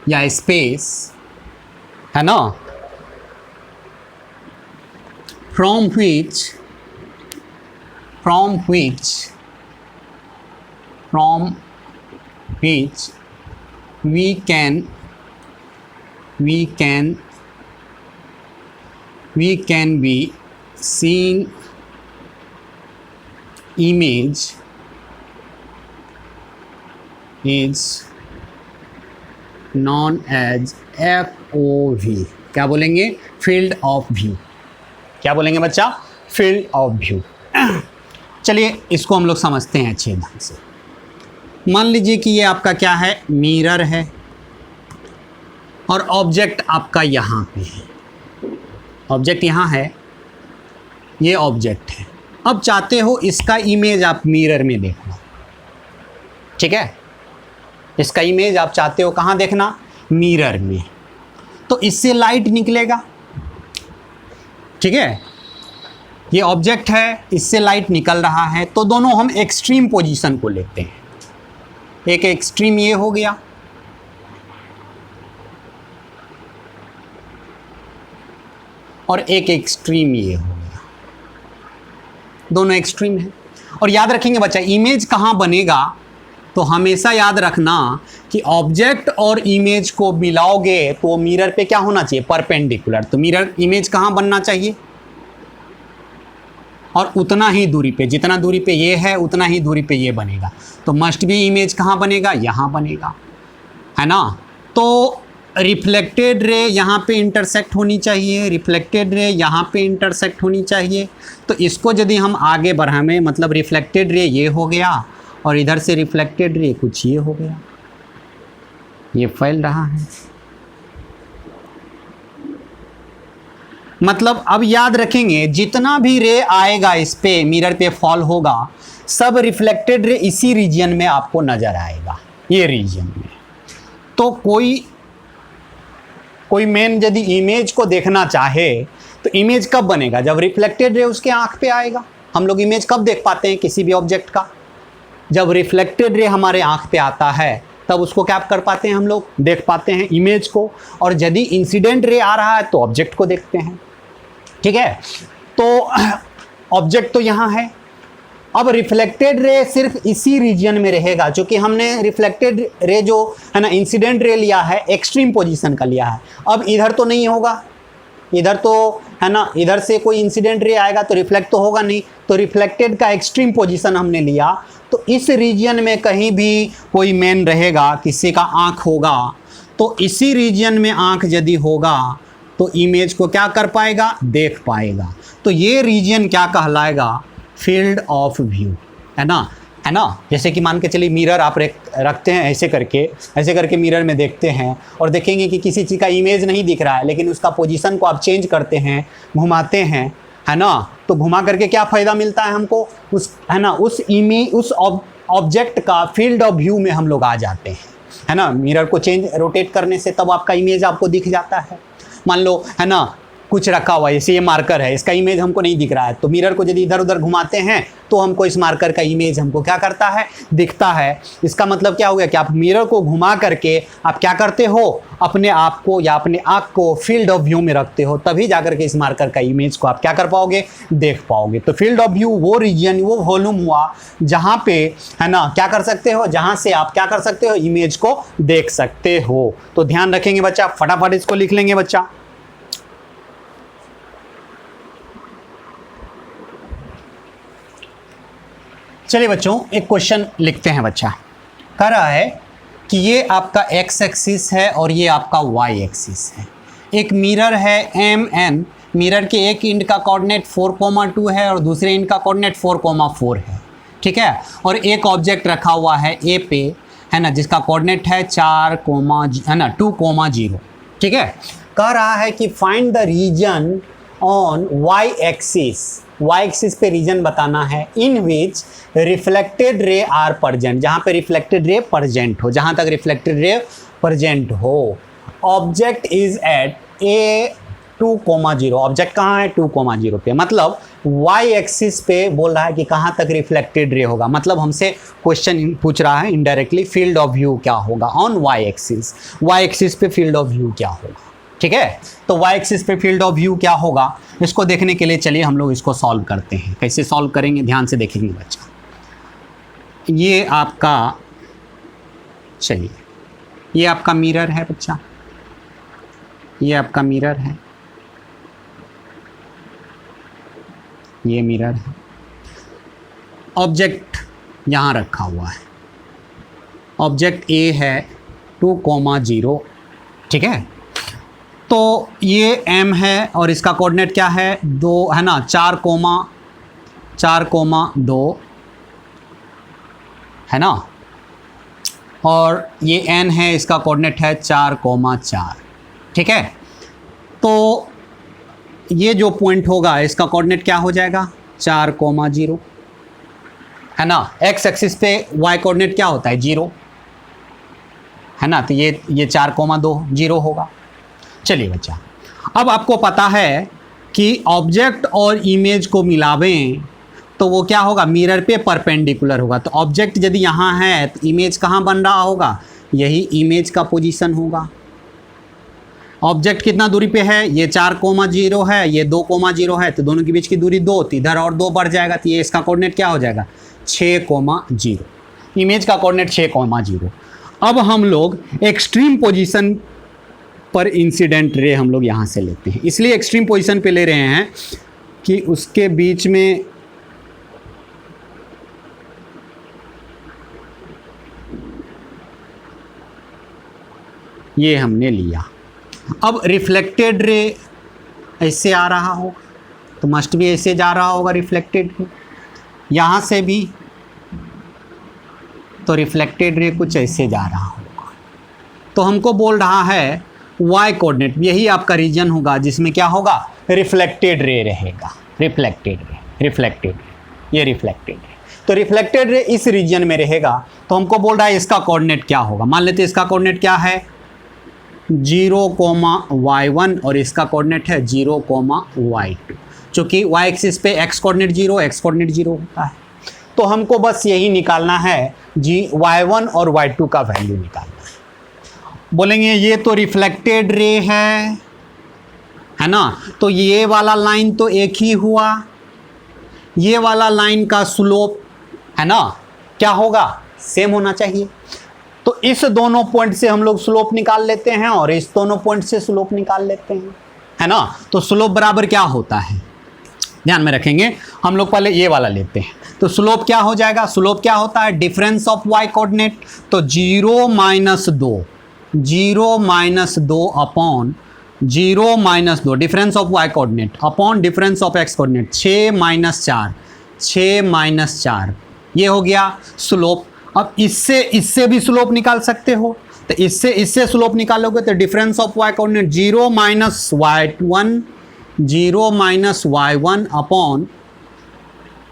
या स्पेस है ना, from which we can be seen image is known as FOV। क्या बोलेंगे, फील्ड ऑफ व्यू। क्या बोलेंगे बच्चा, फील्ड ऑफ व्यू। चलिए इसको हम लोग समझते हैं अच्छे ढंग से। मान लीजिए कि ये आपका क्या है, मिरर है और ऑब्जेक्ट आपका यहाँ पे है। ऑब्जेक्ट यहाँ है, ये ऑब्जेक्ट है। अब चाहते हो इसका इमेज आप मिरर में देखना, ठीक है। इसका इमेज आप चाहते हो कहाँ देखना, मिरर में। तो इससे लाइट निकलेगा, ठीक है। ये ऑब्जेक्ट है, इससे लाइट निकल रहा है। तो दोनों हम एक्सट्रीम पोजीशन को लेते हैं। एक एक्सट्रीम ये हो गया और एक एक्सट्रीम ये हो गया, दोनों एक्सट्रीम है। और याद रखेंगे बच्चा, इमेज कहाँ बनेगा, तो हमेशा याद रखना कि ऑब्जेक्ट और इमेज को मिलाओगे तो मिरर पे क्या होना चाहिए, परपेंडिकुलर। तो मिरर इमेज कहाँ बनना चाहिए, और उतना ही दूरी पे, जितना दूरी पे ये है उतना ही दूरी पे ये बनेगा। तो मस्ट भी इमेज कहाँ बनेगा, यहाँ बनेगा, है ना। तो रिफ्लेक्टेड रे यहाँ पे इंटरसेक्ट होनी चाहिए, रिफ्लेक्टेड रे यहाँ पे इंटरसेक्ट होनी चाहिए। तो इसको यदि हम आगे बढ़ाएं, मतलब रिफ्लेक्टेड रे ये हो गया और इधर से रिफ्लेक्टेड रे कुछ ये हो गया, ये फैल रहा है, मतलब अब याद रखेंगे जितना भी रे आएगा इस पे मिरर पे फॉल होगा, सब रिफ्लेक्टेड रे इसी रीजन में आपको नजर आएगा, ये रीजन में। तो कोई मेन यदि इमेज को देखना चाहे तो इमेज कब बनेगा, जब रिफ्लेक्टेड रे उसके आंख पे आएगा। हम लोग इमेज कब देख पाते हैं किसी भी ऑब्जेक्ट का, जब रिफ्लेक्टेड रे हमारे आंख पे आता है तब उसको क्या कर पाते हैं, हम लोग देख पाते हैं इमेज को। और यदि इंसिडेंट रे आ रहा है तो ऑब्जेक्ट को देखते हैं, ठीक है। तो ऑब्जेक्ट तो यहाँ है, अब रिफ्लेक्टेड रे सिर्फ इसी रीजन में रहेगा, क्योंकि हमने रिफ्लेक्टेड रे जो है ना इंसिडेंट रे लिया है एक्सट्रीम पोजीशन का लिया है। अब इधर तो नहीं होगा, इधर तो है ना, इधर से कोई इंसिडेंट रे आएगा तो रिफ्लेक्ट तो होगा नहीं, तो रिफ्लेक्टेड का एक्सट्रीम पोजीशन हमने लिया। तो इस रीजन में कहीं भी कोई मेन रहेगा, किसी का आँख होगा, तो इसी रीजन में आँख यदि होगा तो इमेज को क्या कर पाएगा, देख पाएगा। तो ये रीजन क्या कहलाएगा, फील्ड ऑफ व्यू, है ना, है ना। जैसे कि मान के चलिए मिरर आप रखते हैं ऐसे करके मिरर में देखते हैं और देखेंगे कि किसी चीज़ का इमेज नहीं दिख रहा है, लेकिन उसका पोजीशन को आप चेंज करते हैं, घुमाते हैं, है ना। तो घुमा करके क्या फ़ायदा मिलता है हमको, उस है ना उस इमेज उस ऑब्जेक्ट का फील्ड ऑफ व्यू में हम लोग आ जाते हैं, है ना। मिरर को चेंज रोटेट करने से तब आपका इमेज आपको दिख जाता है। मान लो है ना कुछ रखा हुआ है, जैसे ये मार्कर है, इसका इमेज हमको नहीं दिख रहा है, तो मिरर को यदि इधर उधर घुमाते हैं तो हमको इस मार्कर का इमेज हमको क्या करता है, दिखता है। इसका मतलब क्या हो गया कि आप मिरर को घुमा करके आप क्या करते हो, अपने आप को या अपने आँख को फील्ड ऑफ व्यू में रखते हो, तभी जाकर के इस मार्कर का इमेज को आप क्या कर पाओगे, देख पाओगे। तो फील्ड ऑफ व्यू वो रीजन, वो वॉल्यूम हुआ जहाँ पे है ना क्या कर सकते हो, जहाँ से आप क्या कर सकते हो, इमेज को देख सकते हो। तो ध्यान रखेंगे बच्चा, फटाफट इसको लिख लेंगे बच्चा। चलिए बच्चों एक क्वेश्चन लिखते हैं। बच्चा कह रहा है कि ये आपका x एक्सिस है और ये आपका y एक्सिस है। एक मिरर है MN, मिरर के एक एंड का कोऑर्डिनेट 4,2 है और दूसरे एंड का कोऑर्डिनेट 4,4 है, ठीक है। और एक ऑब्जेक्ट रखा हुआ है A पे, है ना, जिसका कोऑर्डिनेट है 2,0, ठीक है। कह रहा है कि find the region on y axis पे रीजन बताना है in which reflected ray are present, जहाँ पे रिफ्लेक्टेड रे प्रेजेंट हो, जहाँ तक रिफ्लेक्टेड रे प्रेजेंट हो। Object is at A 2,0, object कहाँ है 2,0 पे, मतलब y एक्सिस पे बोल रहा है कि कहाँ तक रिफ्लेक्टेड रे होगा। मतलब हमसे क्वेश्चन पूछ रहा है इनडायरेक्टली फील्ड ऑफ व्यू क्या होगा ऑन y एक्सिस पे फील्ड ऑफ व्यू क्या होगा, ठीक है। तो y एक्सिस पे फील्ड ऑफ व्यू क्या होगा, इसको देखने के लिए चलिए हम लोग इसको सॉल्व करते हैं। कैसे सॉल्व करेंगे ध्यान से देखेंगे बच्चा। ये आपका, चलिए ये आपका मिरर है बच्चा, ये आपका मिरर है, ये मिरर है। ऑब्जेक्ट यहाँ रखा हुआ है, ऑब्जेक्ट A है 2,0, ठीक है। तो ये M है और इसका कोऑर्डिनेट क्या है 2, है ना, 4,2 है ना। और ये N है, इसका कोऑर्डिनेट है 4,4, ठीक है। तो ये जो पॉइंट होगा इसका कोऑर्डिनेट क्या हो जाएगा 4,0, है ना। x एक्सिस पे y कोऑर्डिनेट क्या होता है 0, है ना। तो ये 4,2 0 होगा। चलिए बच्चा, अब आपको पता है कि ऑब्जेक्ट और इमेज को मिलावें तो वो क्या होगा, मिरर पे परपेंडिकुलर होगा। तो ऑब्जेक्ट यदि यहाँ है तो इमेज कहाँ बन रहा होगा, यही इमेज का पोजीशन होगा। ऑब्जेक्ट कितना दूरी पे है, ये 4,0 है, ये 2,0 है, तो दोनों के बीच की दूरी 2, तो इधर और 2 बढ़ जाएगा, तो ये इसका कोऑर्डिनेट क्या हो जाएगा 6,0, इमेज का कोऑर्डिनेट 6,0। अब हम लोग एक्सट्रीम पोजीशन पर इंसिडेंट रे हम लोग यहाँ से लेते हैं, इसलिए एक्सट्रीम पोजीशन पे ले रहे हैं कि उसके बीच में ये हमने लिया। अब रिफ्लेक्टेड रे ऐसे आ रहा हो तो मस्ट भी ऐसे जा रहा होगा रिफ्लेक्टेड रे, यहाँ से भी तो रिफ्लेक्टेड रे कुछ ऐसे जा रहा होगा। तो हमको बोल रहा है y कोऑर्डिनेट, यही आपका रीजन होगा जिसमें क्या होगा रिफ्लेक्टेड रे रहेगा, रिफ्लेक्टेड रे, ये रिफ्लेक्टेड रे। तो रिफ्लेक्टेड रे इस रीजन में रहेगा, तो हमको बोल रहा है इसका कोऑर्डिनेट क्या होगा। मान लेते हैं इसका कोऑर्डिनेट क्या है 0,y1 और इसका कोऑर्डिनेट है 0,y2। चूँकि y एक्सिस पे x कोऑर्डिनेट 0 होता है, तो हमको बस यही निकालना है y1 और y2 का वैल्यू निकालना है। बोलेंगे ये तो रिफ्लेक्टेड रे है ना, तो ये वाला लाइन तो एक ही हुआ, ये वाला लाइन का स्लोप है ना क्या होगा, सेम होना चाहिए। तो इस दोनों पॉइंट से हम लोग स्लोप निकाल लेते हैं और इस दोनों पॉइंट से स्लोप निकाल लेते हैं, है ना। तो स्लोप बराबर क्या होता है, ध्यान में रखेंगे। हम लोग पहले ये वाला लेते हैं, तो स्लोप क्या हो जाएगा, स्लोप क्या होता है डिफरेंस ऑफ y कोऑर्डिनेट, तो 0 - 2 upon 0 - 2 difference of y coordinate upon difference of x coordinate 6 - 4 ये हो गया स्लोप। अब इससे भी स्लोप निकाल सकते हो, तो इससे स्लोप निकालोगे तो difference of y coordinate 0 - y1 upon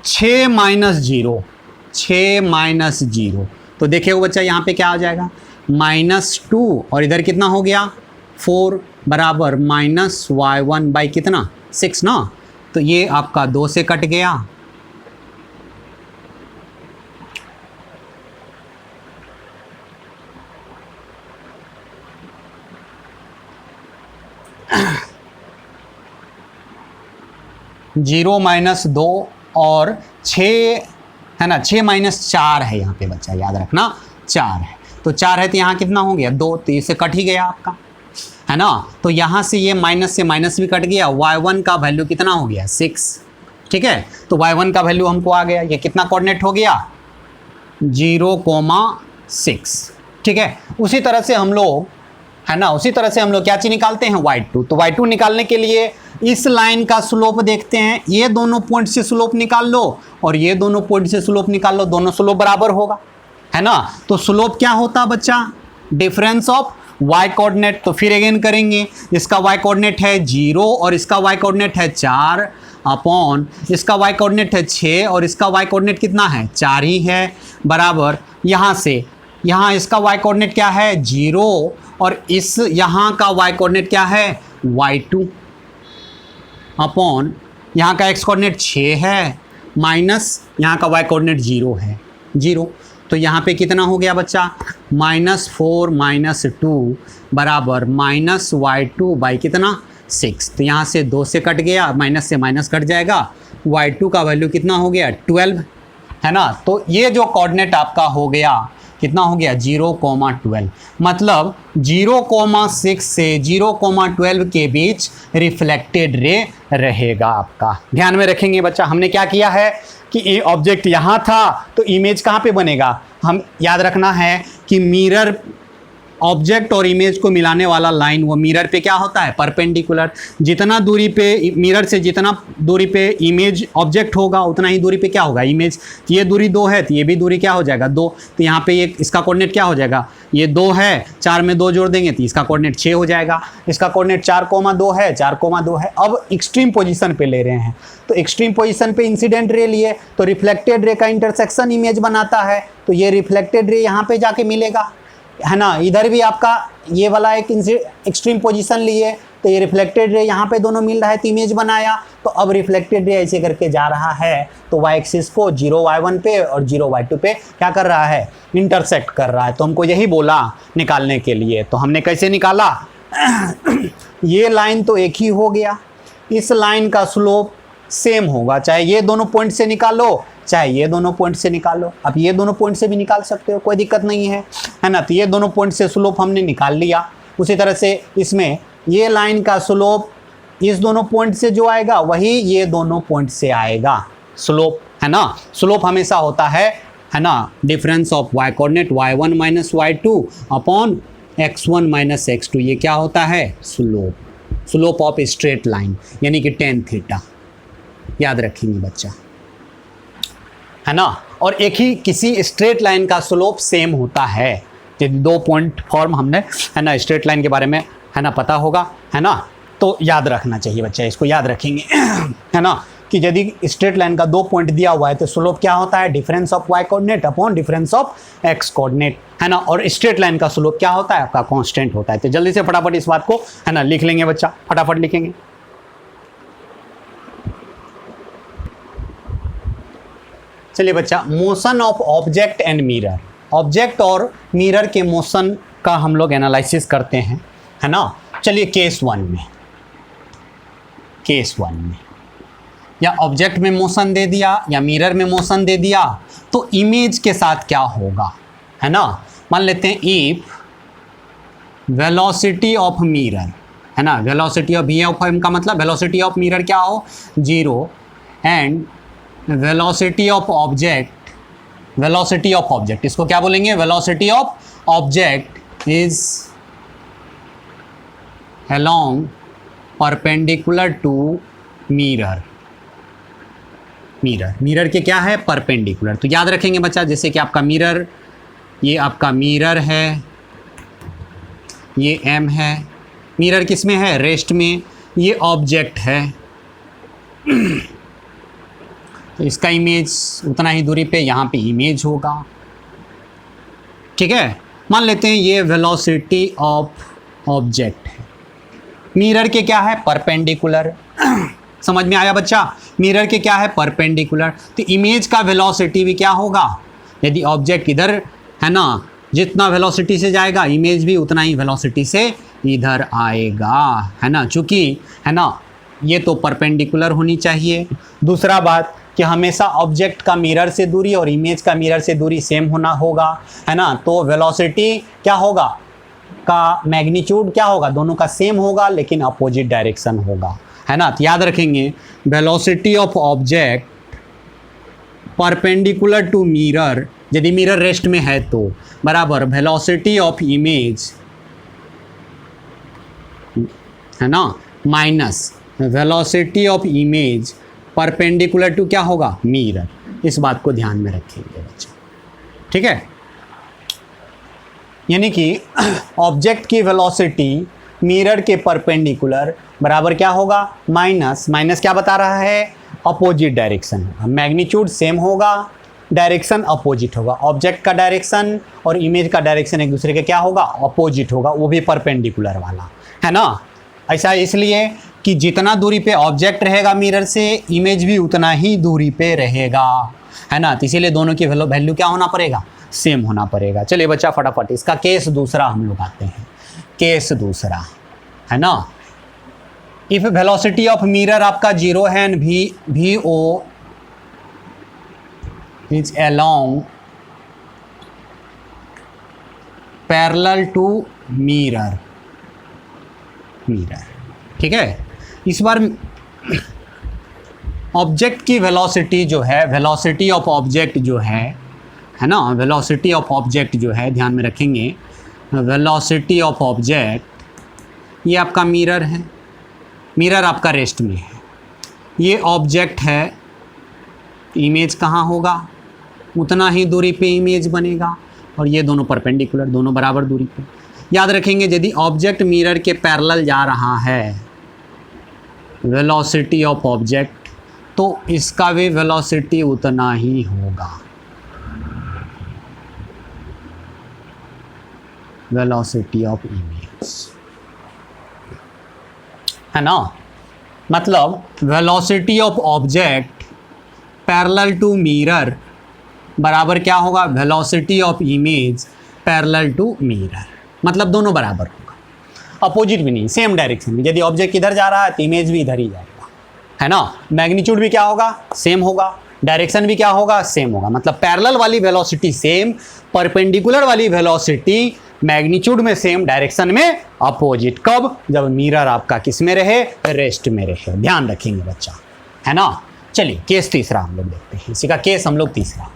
6 - 0। तो देखिए बच्चा यहाँ पे क्या आ जाएगा -2 और इधर कितना हो गया 4 बराबर -y1 बाई कितना 6 ना, तो ये आपका 2 से कट गया। जीरो -2 और 6 है ना, 6 - 4 है यहाँ पे बच्चा, याद रखना 4 है, तो 4 है तो यहाँ कितना हो गया 2, तो इससे कट ही गया आपका, है ना। तो यहाँ से ये माइनस से माइनस भी कट गया, y1 का वैल्यू कितना हो गया 6, ठीक है। तो y1 का वैल्यू हमको आ गया, ये कितना कोऑर्डिनेट हो गया 0,6, ठीक है। उसी तरह से हम लोग है ना, उसी तरह से हम लोग क्या चीज़ निकालते हैं y2। तो y2 निकालने के लिए इस लाइन का स्लोप देखते हैं, ये दोनों पॉइंट से स्लोप निकाल लो और ये दोनों पॉइंट से स्लोप निकाल लो, दोनों स्लोप बराबर होगा, है ना। तो स्लोप क्या होता है बच्चा डिफरेंस ऑफ y कोऑर्डिनेट। तो फिर अगेन करेंगे, इसका y कोऑर्डिनेट है 0 और इसका y कोऑर्डिनेट है 4 अपॉन इसका y कोऑर्डिनेट है 6 और इसका y कोऑर्डिनेट कितना है 4 ही है, बराबर यहाँ से यहाँ इसका y कोऑर्डिनेट क्या है 0 और इस यहाँ का y कोऑर्डिनेट क्या है y2 अपॉन यहाँ का x कोऑर्डिनेट 6 है माइनस यहाँ का y कोऑर्डिनेट 0 है 0। तो यहाँ पे कितना हो गया बच्चा -4 - 2 बराबर -y2 बाई कितना 6। तो यहाँ से 2 से कट गया, माइनस से माइनस कट जाएगा, y2 का वैल्यू कितना हो गया 12, है ना। तो ये जो कोऑर्डिनेट आपका हो गया कितना हो गया 0,12, मतलब 0,6 से 0,12 के बीच रिफ्लेक्टेड रे रहेगा आपका। ध्यान में रखेंगे बच्चा, हमने क्या किया है कि ये ऑब्जेक्ट यहाँ था तो इमेज कहाँ पे बनेगा, हम याद रखना है कि मिरर ऑब्जेक्ट और इमेज को मिलाने वाला लाइन वो मिरर पे क्या होता है परपेंडिकुलर। जितना दूरी पे मिरर से जितना दूरी पे इमेज ऑब्जेक्ट होगा उतना ही दूरी पे क्या होगा इमेज। ये दूरी 2 है तो ये भी दूरी क्या हो जाएगा 2, तो यहाँ पे ये इसका कोऑर्डिनेट क्या हो जाएगा, ये 2 है, 4 में 2 जोड़ देंगे तो इसका कोऑर्डिनेट 6 हो जाएगा। इसका कोऑर्डिनेट 4,2 है, 4,2 है। अब एक्सट्रीम पोजीशन पे ले रहे हैं, तो एक्सट्रीम पोजीशन पे इंसिडेंट रे लिए तो रिफ्लेक्टेड रे का इंटरसेक्शन इमेज बनाता है, तो ये रिफ्लेक्टेड रे यहाँ पे जाके मिलेगा, है ना। इधर भी आपका ये वाला एक एक्सट्रीम पोजीशन लिए तो ये रिफ्लेक्टेड रे यहाँ पे दोनों मिल रहा है तो इमेज बनाया। तो अब रिफ्लेक्टेड रे ऐसे करके जा रहा है तो y एक्सिस को 0y1 पे और 0y2 पे क्या कर रहा है इंटरसेक्ट कर रहा है। तो हमको यही बोला निकालने के लिए, तो हमने कैसे निकाला ये लाइन तो एक ही हो गया, इस लाइन का स्लोप सेम होगा, चाहे ये दोनों पॉइंट से निकालो चाहे ये दोनों पॉइंट से निकालो। अब ये दोनों पॉइंट से भी निकाल सकते हो, कोई दिक्कत नहीं है, है ना। तो ये दोनों पॉइंट से स्लोप हमने निकाल लिया। उसी तरह से इसमें ये लाइन का स्लोप इस दोनों पॉइंट से जो आएगा वही ये दोनों पॉइंट से आएगा स्लोप, है ना। स्लोप हमेशा होता है ना difference of y coordinate y1 - y2 upon x1 - x2, ये क्या होता है slope, slope of straight line यानी कि tan थीटा, याद रखेंगे बच्चा, है ना। और एक ही किसी स्ट्रेट लाइन का स्लोप सेम होता है, ये 2 पॉइंट फॉर्म हमने है ना स्ट्रेट लाइन के बारे में है ना पता होगा, है ना। तो याद रखना चाहिए बच्चा, इसको याद रखेंगे है ना, कि यदि स्ट्रेट लाइन का 2 पॉइंट दिया हुआ है तो स्लोप क्या होता है, difference of y coordinate upon difference of x coordinate, है ना। और स्ट्रेट लाइन का स्लोप क्या होता है, आपका कांस्टेंट होता है। तो जल्दी से फटाफट इस बात को, है ना, लिख लेंगे बच्चा, फटाफट लिखेंगे। चलिए बच्चा, motion of object and mirror, object और मिरर के मोशन का हम लोग एनालिसिस करते हैं, है ना। चलिए केस 1 में, केस 1 में या ऑब्जेक्ट में मोशन दे दिया या मिरर में मोशन दे दिया तो इमेज के साथ क्या होगा, है ना। मान लेते हैं इफ वेलोसिटी ऑफ मिरर, है ना, velocity of v of m का मतलब वेलोसिटी ऑफ मिरर क्या हो, 0, and velocity of object, velocity of object इसको क्या बोलेंगे, velocity of object is along perpendicular to mirror, mirror, mirror के क्या है, परपेंडिकुलर। तो याद रखेंगे बच्चा, जैसे कि आपका मिरर, ये आपका मिरर है, ये m है, मिरर किस में है, रेस्ट में, ये ऑब्जेक्ट है तो इसका इमेज उतना ही दूरी पे यहाँ पे इमेज होगा, ठीक है। मान लेते हैं ये वेलोसिटी ऑफ ऑब्जेक्ट है, मिरर के क्या है, परपेंडिकुलर समझ में आया बच्चा, मिरर के क्या है, परपेंडिकुलर। तो इमेज का वेलोसिटी भी क्या होगा, यदि ऑब्जेक्ट इधर है ना, जितना वेलोसिटी से जाएगा इमेज भी उतना ही वेलोसिटी से इधर आएगा, है ना, चूँकि है ना ये तो परपेंडिकुलर होनी चाहिए। दूसरा बात कि हमेशा ऑब्जेक्ट का मिरर से दूरी और इमेज का मिरर से दूरी सेम होना होगा, है ना। तो वेलोसिटी क्या होगा, का मैग्नीट्यूड क्या होगा, दोनों का सेम होगा लेकिन अपोजिट डायरेक्शन होगा, है ना। तो याद रखेंगे velocity of object perpendicular to mirror, यदि मिरर रेस्ट में है तो, बराबर वेलोसिटी ऑफ इमेज, है ना, minus velocity of image perpendicular to क्या होगा, मिरर। इस बात को ध्यान में रखेंगे बच्चे, ठीक है। यानी कि ऑब्जेक्ट की वेलोसिटी मिरर के परपेंडिकुलर बराबर क्या होगा, माइनस, माइनस क्या बता रहा है, अपोजिट डायरेक्शन, मैग्नीट्यूड सेम होगा, डायरेक्शन अपोजिट होगा, ऑब्जेक्ट का डायरेक्शन और इमेज का डायरेक्शन एक दूसरे के क्या होगा, अपोजिट होगा, वो भी परपेंडिकुलर वाला, है ना। ऐसा इसलिए कि जितना दूरी पे ऑब्जेक्ट रहेगा मिरर से, इमेज भी उतना ही दूरी पे रहेगा, है ना। तो इसीलिए दोनों की वैल्यू क्या होना पड़ेगा, सेम होना पड़ेगा। चलिए बच्चा फटाफट इसका केस दूसरा हम लोग आते हैं, केस दूसरा, है ना। इफ वेलोसिटी ऑफ मिरर आपका 0 है and V O is along parallel to mirror, mirror, ठीक है। इस बार ऑब्जेक्ट की वेलोसिटी जो है, वेलोसिटी ऑफ ऑब्जेक्ट जो है ना, वेलोसिटी ऑफ ऑब्जेक्ट जो है, ध्यान में रखेंगे, वेलोसिटी ऑफ ऑब्जेक्ट, ये आपका मिरर है, मिरर आपका रेस्ट में है, ये ऑब्जेक्ट है, इमेज कहाँ होगा, उतना ही दूरी पे इमेज बनेगा, और ये दोनों परपेंडिकुलर, दोनों बराबर दूरी पे। याद रखेंगे यदि ऑब्जेक्ट मिरर के पैरेलल जा रहा है, वेलोसिटी ऑफ ऑब्जेक्ट, तो इसका भी वेलोसिटी उतना ही होगा, वेलोसिटी ऑफ इमेज, है ना। मतलब velocity of object parallel to mirror बराबर क्या होगा, velocity of image parallel to mirror, मतलब दोनों बराबर होगा, अपोजिट भी नहीं, सेम डायरेक्शन में। यदि ऑब्जेक्ट इधर जा रहा है तो इमेज भी इधर ही जाएगा, है ना। मैग्नीट्यूड भी क्या होगा, सेम होगा, डायरेक्शन भी क्या होगा, सेम होगा। मतलब पैरेलल वाली वेलोसिटी सेम, परपेंडिकुलर वाली वेलोसिटी मैग्नीट्यूड में सेम, डायरेक्शन में अपोजिट। कब, जब मिरर आपका किस में रहे, रेस्ट में रहे, ध्यान रखेंगे बच्चा, है ना। चलिए केस तीसरा हम लोग देखते हैं, इसी का केस हम लोग तीसरा,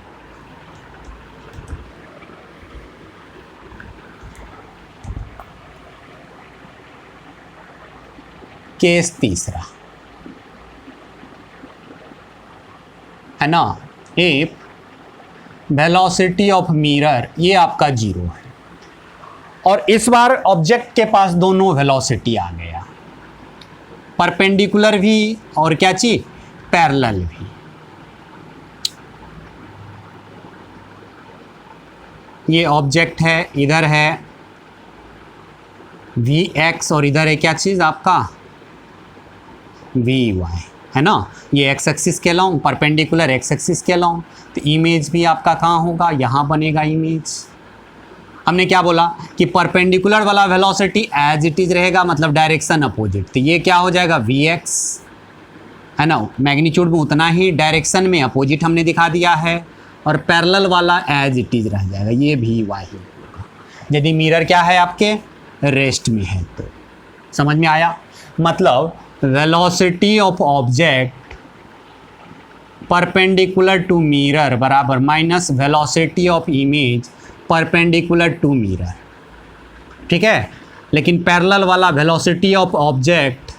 केस तीसरा, है ना। इफ वेलोसिटी ऑफ मिरर, ये आपका 0 है, और इस बार ऑब्जेक्ट के पास दोनों वेलोसिटी आ गया, परपेंडिकुलर भी और क्या चीज, पैरेलल भी। ये ऑब्जेक्ट है, इधर है वी एक्स और इधर है क्या चीज़ आपका वी वाई, है ना। ये एक्स एक्सिस के लॉन्ग, परपेंडिकुलर एक्स एक्सिस के लॉन्ग, तो इमेज भी आपका कहाँ होगा, यहाँ बनेगा इमेज। हमने क्या बोला कि परपेंडिकुलर वाला वेलोसिटी एज इट इज रहेगा, मतलब डायरेक्शन अपोजिट, तो ये क्या हो जाएगा वी एक्स, है ना। मैग्नीट्यूड में उतना ही, डायरेक्शन में अपोजिट हमने दिखा दिया है, और पैरेलल वाला एज इट इज रह जाएगा, ये भी वाई होगा। यदि मिरर क्या है आपके रेस्ट में है तो। समझ में आया, मतलब velocity of object perpendicular to mirror बराबर minus velocity of image perpendicular to mirror, ठीक है। लेकिन पैरेलल वाला velocity of object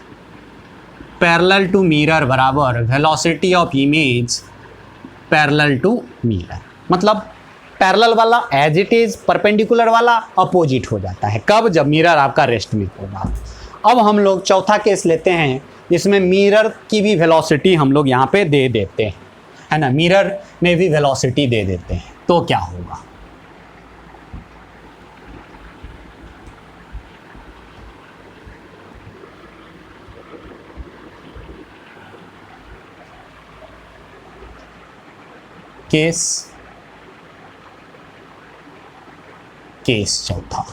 parallel to mirror बराबर velocity of image parallel to mirror, मतलब पैरेलल वाला एज इट इज, परपेंडिकुलर वाला opposite हो जाता है। कब, जब मिरर आपका रेस्ट में होगा। अब हम लोग चौथा केस लेते हैं जिसमें मिरर की भी वेलोसिटी हम लोग यहाँ पे दे देते हैं, है ना, मिरर में भी वेलोसिटी दे देते हैं, तो क्या होगा। केस चौथा,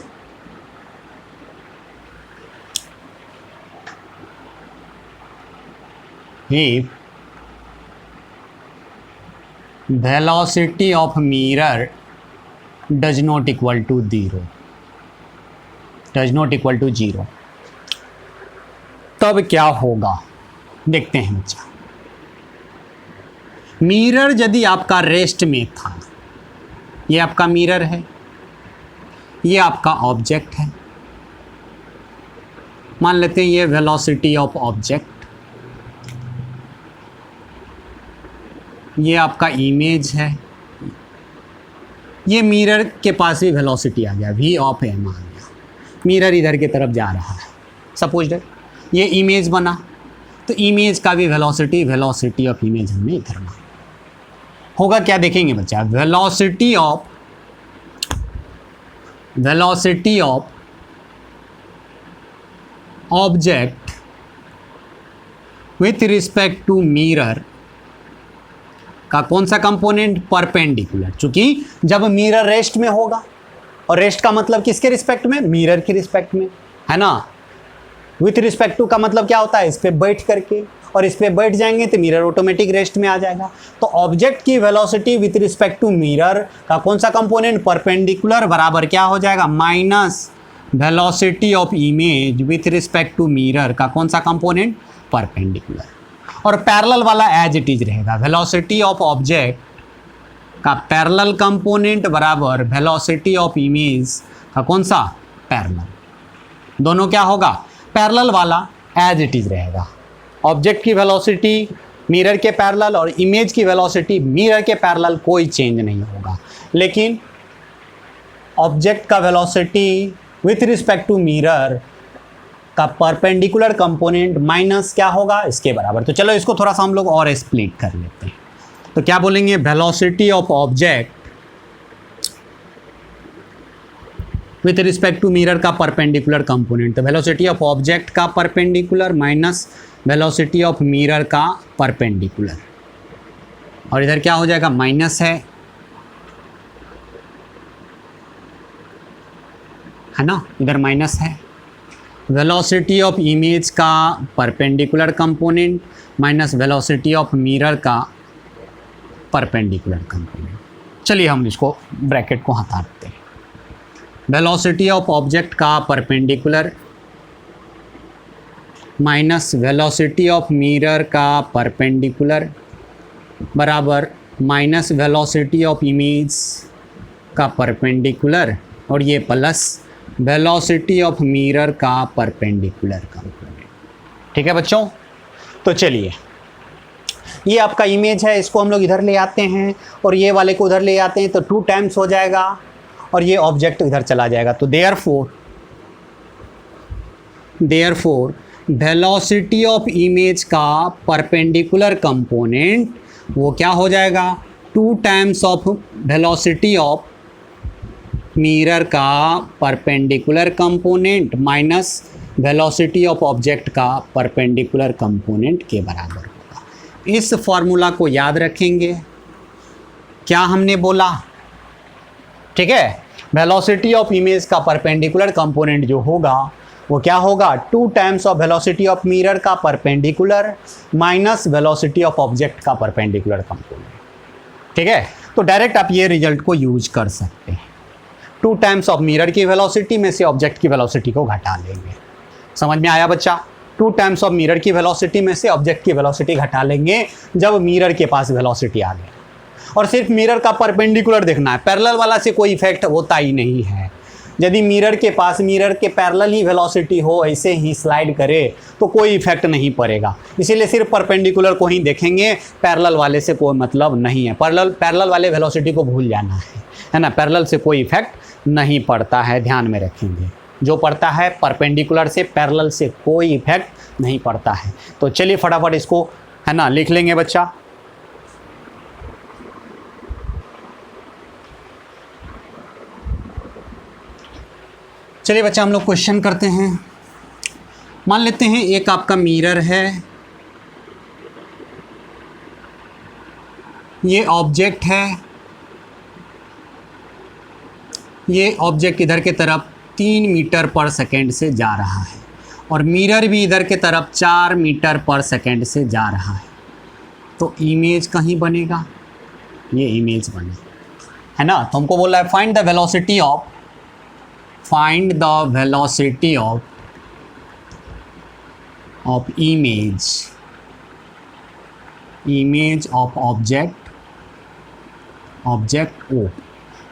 if velocity of mirror does not equal to 0, तब क्या होगा देखते हैं बच्चा। मिरर यदि आपका रेस्ट में था, ये आपका मिरर है, ये आपका ऑब्जेक्ट है, मान लेते हैं ये वेलोसिटी ऑफ ऑब्जेक्ट, ये आपका इमेज है, ये मिरर के पास भी वेलोसिटी आ गया, वी ऑफ एम आ गया, मिरर इधर की तरफ जा रहा है, सपोज दैट ये इमेज बना, तो इमेज का भी वेलोसिटी ऑफ इमेज हमने इधर माना। होगा क्या देखेंगे बच्चा, velocity of object with respect to mirror का कौन सा कंपोनेंट, परपेंडिकुलर, चूंकि जब मिरर रेस्ट में होगा, और रेस्ट का मतलब किसके रिस्पेक्ट में, मिरर के रिस्पेक्ट में, है ना। विथ रिस्पेक्ट टू का मतलब क्या होता है, इस पे बैठ करके, और इस पे बैठ जाएंगे तो मिरर ऑटोमेटिक रेस्ट में आ जाएगा। तो ऑब्जेक्ट की velocity with respect to mirror का कौन सा कंपोनेंट, परपेंडिकुलर, बराबर क्या हो जाएगा, minus velocity of image with respect to mirror का कौन सा कंपोनेंट, परपेंडिकुलर। और पैरेलल वाला एज इट इज रहेगा, वेलोसिटी ऑफ ऑब्जेक्ट का पैरेलल कंपोनेंट बराबर वेलोसिटी ऑफ इमेज का कौन सा, पैरेलल। दोनों क्या होगा, पैरेलल वाला एज इट इज रहेगा, ऑब्जेक्ट की वेलोसिटी मिरर के पैरेलल और इमेज की वेलोसिटी मिरर के पैरेलल कोई चेंज नहीं होगा। लेकिन ऑब्जेक्ट का velocity with respect to mirror का परपेंडिकुलर कंपोनेंट माइनस क्या होगा, इसके बराबर। तो चलो इसको थोड़ा सा हम लोग और स्प्लिट कर लेते हैं। तो क्या बोलेंगे, velocity of object with respect to mirror का परपेंडिकुलर कंपोनेंट, तो वेलोसिटी ऑफ ऑब्जेक्ट का perpendicular minus velocity of mirror का परपेंडिकुलर, और इधर क्या हो जाएगा, माइनस है ना, इधर माइनस है। वेलोसिटी ऑफ इमेज का perpendicular component minus velocity of mirror का परपेंडिकुलर कंपोनेंट। चलिए हम इसको ब्रैकेट को हटा देते हैं। वेलोसिटी ऑफ ऑब्जेक्ट का perpendicular minus velocity of mirror का परपेंडिकुलर बराबर माइनस वेलोसिटी ऑफ इमेज का परपेंडिकुलर, और ये प्लस वेलोसिटी ऑफ मिरर का परपेंडिकुलर कंपोनेंट। ठीक है बच्चों, तो चलिए ये आपका इमेज है, इसको हम लोग इधर ले आते हैं और ये वाले को उधर ले आते हैं, तो 2 टाइम्स हो जाएगा और ये ऑब्जेक्ट इधर चला जाएगा। तो देयरफॉर वेलोसिटी ऑफ इमेज का परपेंडिकुलर कंपोनेंट वो क्या हो जाएगा, 2 times of velocity of mirror का perpendicular component minus velocity of object का परपेंडिकुलर कंपोनेंट के बराबर होगा। इस फॉर्मूला को याद रखेंगे। क्या हमने बोला, ठीक है, वेलोसिटी ऑफ इमेज का परपेंडिकुलर कंपोनेंट जो होगा वो क्या होगा, 2 times of velocity of mirror का perpendicular minus velocity of object का परपेंडिकुलर कंपोनेंट। ठीक है, तो डायरेक्ट आप ये रिजल्ट को यूज कर सकते हैं। 2 टाइम्स ऑफ मिरर की वेलोसिटी में से ऑब्जेक्ट की वेलोसिटी को घटा लेंगे। समझ में आया बच्चा? 2 टाइम्स ऑफ मिरर की वेलोसिटी में से ऑब्जेक्ट की वेलोसिटी घटा लेंगे जब मिरर के पास वेलोसिटी आ गई। और सिर्फ मिरर का परपेंडिकुलर देखना है, पैरेलल वाला से कोई इफेक्ट होता ही नहीं है। यदि मिरर के पास मिरर के पैरेलल ही वेलोसिटी हो, ऐसे ही स्लाइड करे तो कोई इफेक्ट नहीं पड़ेगा। इसीलिए सिर्फ परपेंडिकुलर को ही देखेंगे, पैरेलल वाले से कोई मतलब नहीं है। पैरेलल वाले वेलोसिटी को भूल जाना है ना, पैरेलल से कोई इफेक्ट नहीं पड़ता है, ध्यान में रखेंगे। जो पड़ता है परपेंडिकुलर से, पैरेलल से कोई इफेक्ट नहीं पड़ता है। तो चलिए फटाफट इसको है ना लिख लेंगे बच्चा। चलिए बच्चा हम लोग क्वेश्चन करते हैं। मान लेते हैं एक आपका मिरर है, ये ऑब्जेक्ट है, ये ऑब्जेक्ट इधर के तरफ 3 मीटर पर सेकेंड से जा रहा है और मिरर भी इधर के तरफ 4 मीटर पर सेकेंड से जा रहा है। तो इमेज कहीं बनेगा, ये इमेज बने, है ना। तो हमको बोल रहा है find the velocity of image of object O.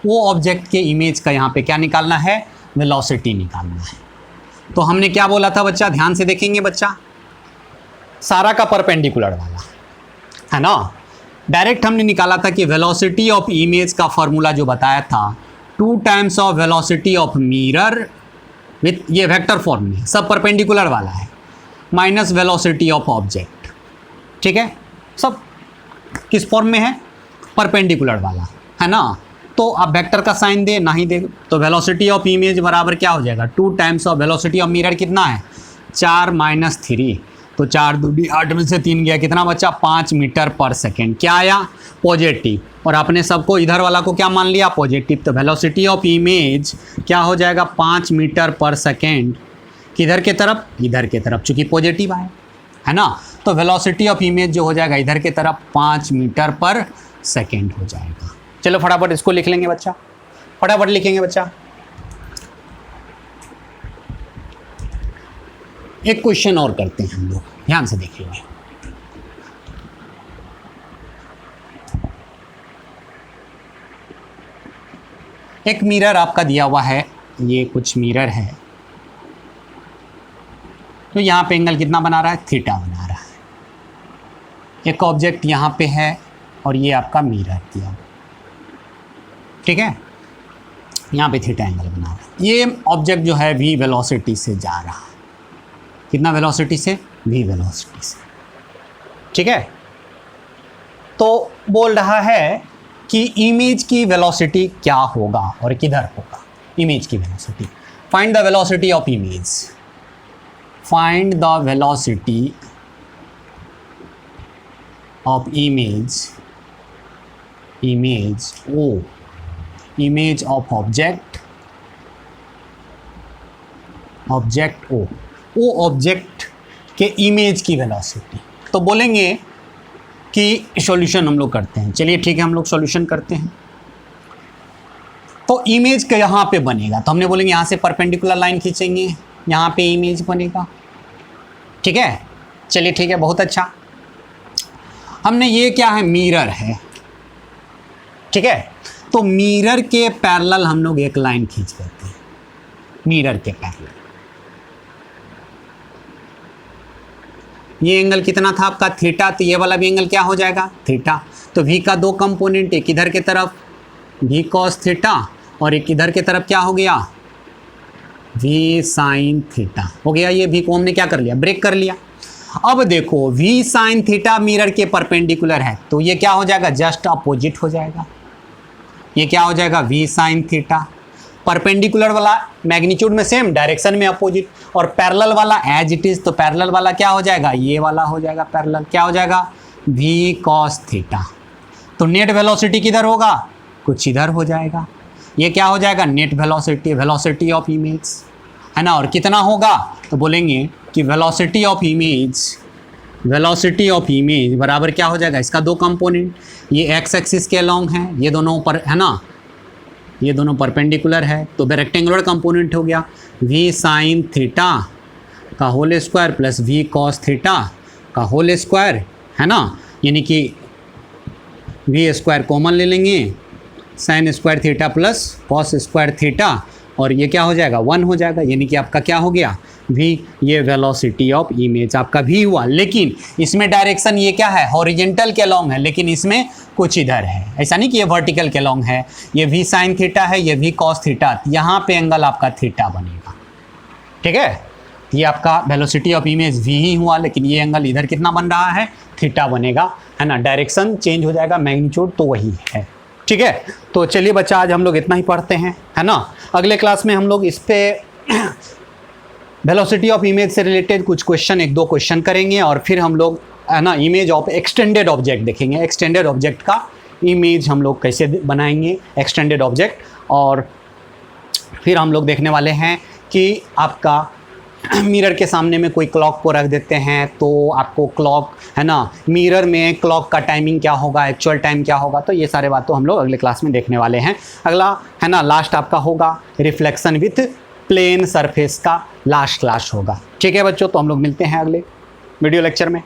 वो ऑब्जेक्ट के इमेज का यहाँ पे क्या निकालना है, वेलोसिटी निकालना है। तो हमने क्या बोला था बच्चा, ध्यान से देखेंगे बच्चा, सारा का परपेंडिकुलर वाला है ना। डायरेक्ट हमने निकाला था कि वेलोसिटी ऑफ इमेज का फॉर्मूला जो बताया था 2 times of velocity of mirror with, ये वेक्टर फॉर्म में सब परपेंडिकुलर वाला है, माइनस वेलोसिटी ऑफ ऑब्जेक्ट। ठीक है, सब किस फॉर्म में है, परपेंडिकुलर वाला है ना। तो आप वेक्टर का साइन दे नहीं दे तो वेलोसिटी ऑफ इमेज बराबर क्या हो जाएगा, 2 times of velocity of mirror कितना है 4 - 3, तो 4 दूनी 8 में से 3 गया, कितना बच्चा 5 मीटर पर सेकेंड। क्या आया, पॉजिटिव। और आपने सबको इधर वाला को क्या मान लिया, पॉजिटिव। तो वेलोसिटी ऑफ इमेज क्या हो जाएगा 5 मीटर पर सेकेंड, किधर के तरफ, इधर के तरफ, चूँकि पॉजिटिव है ना। तो वेलोसिटी ऑफ इमेज जो हो जाएगा इधर के तरफ 5 मीटर पर सेकेंड हो जाएगा। चलो फटाफट इसको लिख लेंगे बच्चा, फटाफट लिखेंगे बच्चा। एक क्वेश्चन और करते हैं हम लोग, ध्यान से देखिएगा। एक मिरर आपका दिया हुआ है, ये कुछ मिरर है, तो यहाँ पे एंगल कितना बना रहा है, थीटा बना रहा है। एक ऑब्जेक्ट यहाँ पे है और ये आपका मिरर दिया, ठीक है, यहाँ पे थीटा एंगल बना रहा है। ये ऑब्जेक्ट जो है v वेलोसिटी से जा रहा है, कितना वेलोसिटी से, v वेलोसिटी से, ठीक है। तो बोल रहा है कि इमेज की वेलोसिटी क्या होगा और किधर होगा, इमेज की velocity. Find the velocity of image, find the velocity of image, image O, image of object, object O, वो ऑब्जेक्ट के इमेज की वेलोसिटी। तो बोलेंगे कि सॉल्यूशन हम लोग करते हैं। चलिए ठीक है, हम लोग सॉल्यूशन करते हैं। तो इमेज का यहाँ पे बनेगा, तो हमने बोलेंगे यहाँ से परपेंडिकुलर लाइन खींचेंगे, यहाँ पे इमेज बनेगा, ठीक है। चलिए ठीक है, बहुत अच्छा। हमने ये क्या है, मिरर है, ठीक है। तो मिरर के पैरेलल हम लोग एक लाइन खींच देते हैं, मिरर के पैरेलल। ये एंगल कितना था आपका, थीटा, तो ये वाला भी एंगल क्या हो जाएगा, थीटा। तो v का 2 कंपोनेंट, एक इधर के तरफ v cos थीटा और एक इधर के तरफ क्या हो गया, v साइन थीटा हो गया। ये v को हमने क्या कर लिया, ब्रेक कर लिया। अब देखो v साइन थीटा मिरर के परपेंडिकुलर है, तो ये क्या हो जाएगा, जस्ट अपोजिट हो जाएगा। ये क्या हो जाएगा, v साइन थीटा। परपेंडिकुलर वाला मैग्नीट्यूड में सेम, डायरेक्शन में अपोजिट, और पैरेलल वाला एज इट इज, तो पैरेलल वाला क्या हो जाएगा, ये वाला हो जाएगा पैरेलल, क्या हो जाएगा, v cos थीटा। तो नेट वेलोसिटी किधर होगा, कुछ इधर हो जाएगा। ये क्या हो जाएगा, net velocity, velocity of image, है ना। और कितना होगा, तो बोलेंगे कि velocity of image, velocity of image बराबर क्या हो जाएगा, इसका दो कंपोनेंट, ये एक्स एक्सिस के अलोंग है, ये दोनों पर, है ना, ये दोनों परपेंडिकुलर है, तो रेक्टेंगुलर कंपोनेंट हो गया v साइन थीटा का whole square plus v cos theta का होल स्क्वायर, है ना। यानी कि v स्क्वायर कॉमन ले लेंगे, sine square theta plus cos square theta, और ये क्या हो जाएगा, 1 हो जाएगा। यानी कि आपका क्या हो गया, v, ये वेलोसिटी ऑफ इमेज आपका v हुआ। लेकिन इसमें डायरेक्शन ये क्या है, हॉरिजेंटल के अलोंग है, लेकिन इसमें कुछ इधर है, ऐसा नहीं कि ये वर्टिकल के अलोंग है। ये v साइन थीटा है, ये v cos थीटा, यहाँ पे एंगल आपका थीटा बनेगा, ठीक है। ये आपका वेलोसिटी ऑफ इमेज v ही हुआ, लेकिन ये एंगल इधर कितना बन रहा है, थीटा बनेगा, है ना। डायरेक्शन चेंज हो जाएगा, मैग्नीट्यूड तो वही है, ठीक है। तो चलिए बच्चा, आज हम लोग इतना ही पढ़ते हैं, है ना। अगले क्लास में हम लोग इस पे वेलोसिटी ऑफ इमेज से रिलेटेड कुछ क्वेश्चन, 1-2 क्वेश्चन करेंगे, और फिर हम लोग, है ना, इमेज ऑफ एक्सटेंडेड ऑब्जेक्ट देखेंगे। एक्सटेंडेड ऑब्जेक्ट का इमेज हम लोग कैसे बनाएंगे, एक्सटेंडेड ऑब्जेक्ट। और फिर हम लोग देखने वाले हैं कि आपका मिरर के सामने में कोई क्लॉक को रख देते हैं, तो आपको क्लॉक, है ना, मिरर में क्लॉक का टाइमिंग क्या होगा, एक्चुअल टाइम क्या होगा, तो ये सारे बात तो हम लोग अगले क्लास में देखने वाले हैं। अगला, है ना, लास्ट आपका होगा रिफ्लेक्शन विथ प्लेन सरफेस का लास्ट क्लास होगा, ठीक है बच्चों। तो हम लोग मिलते हैं अगले वीडियो लेक्चर में।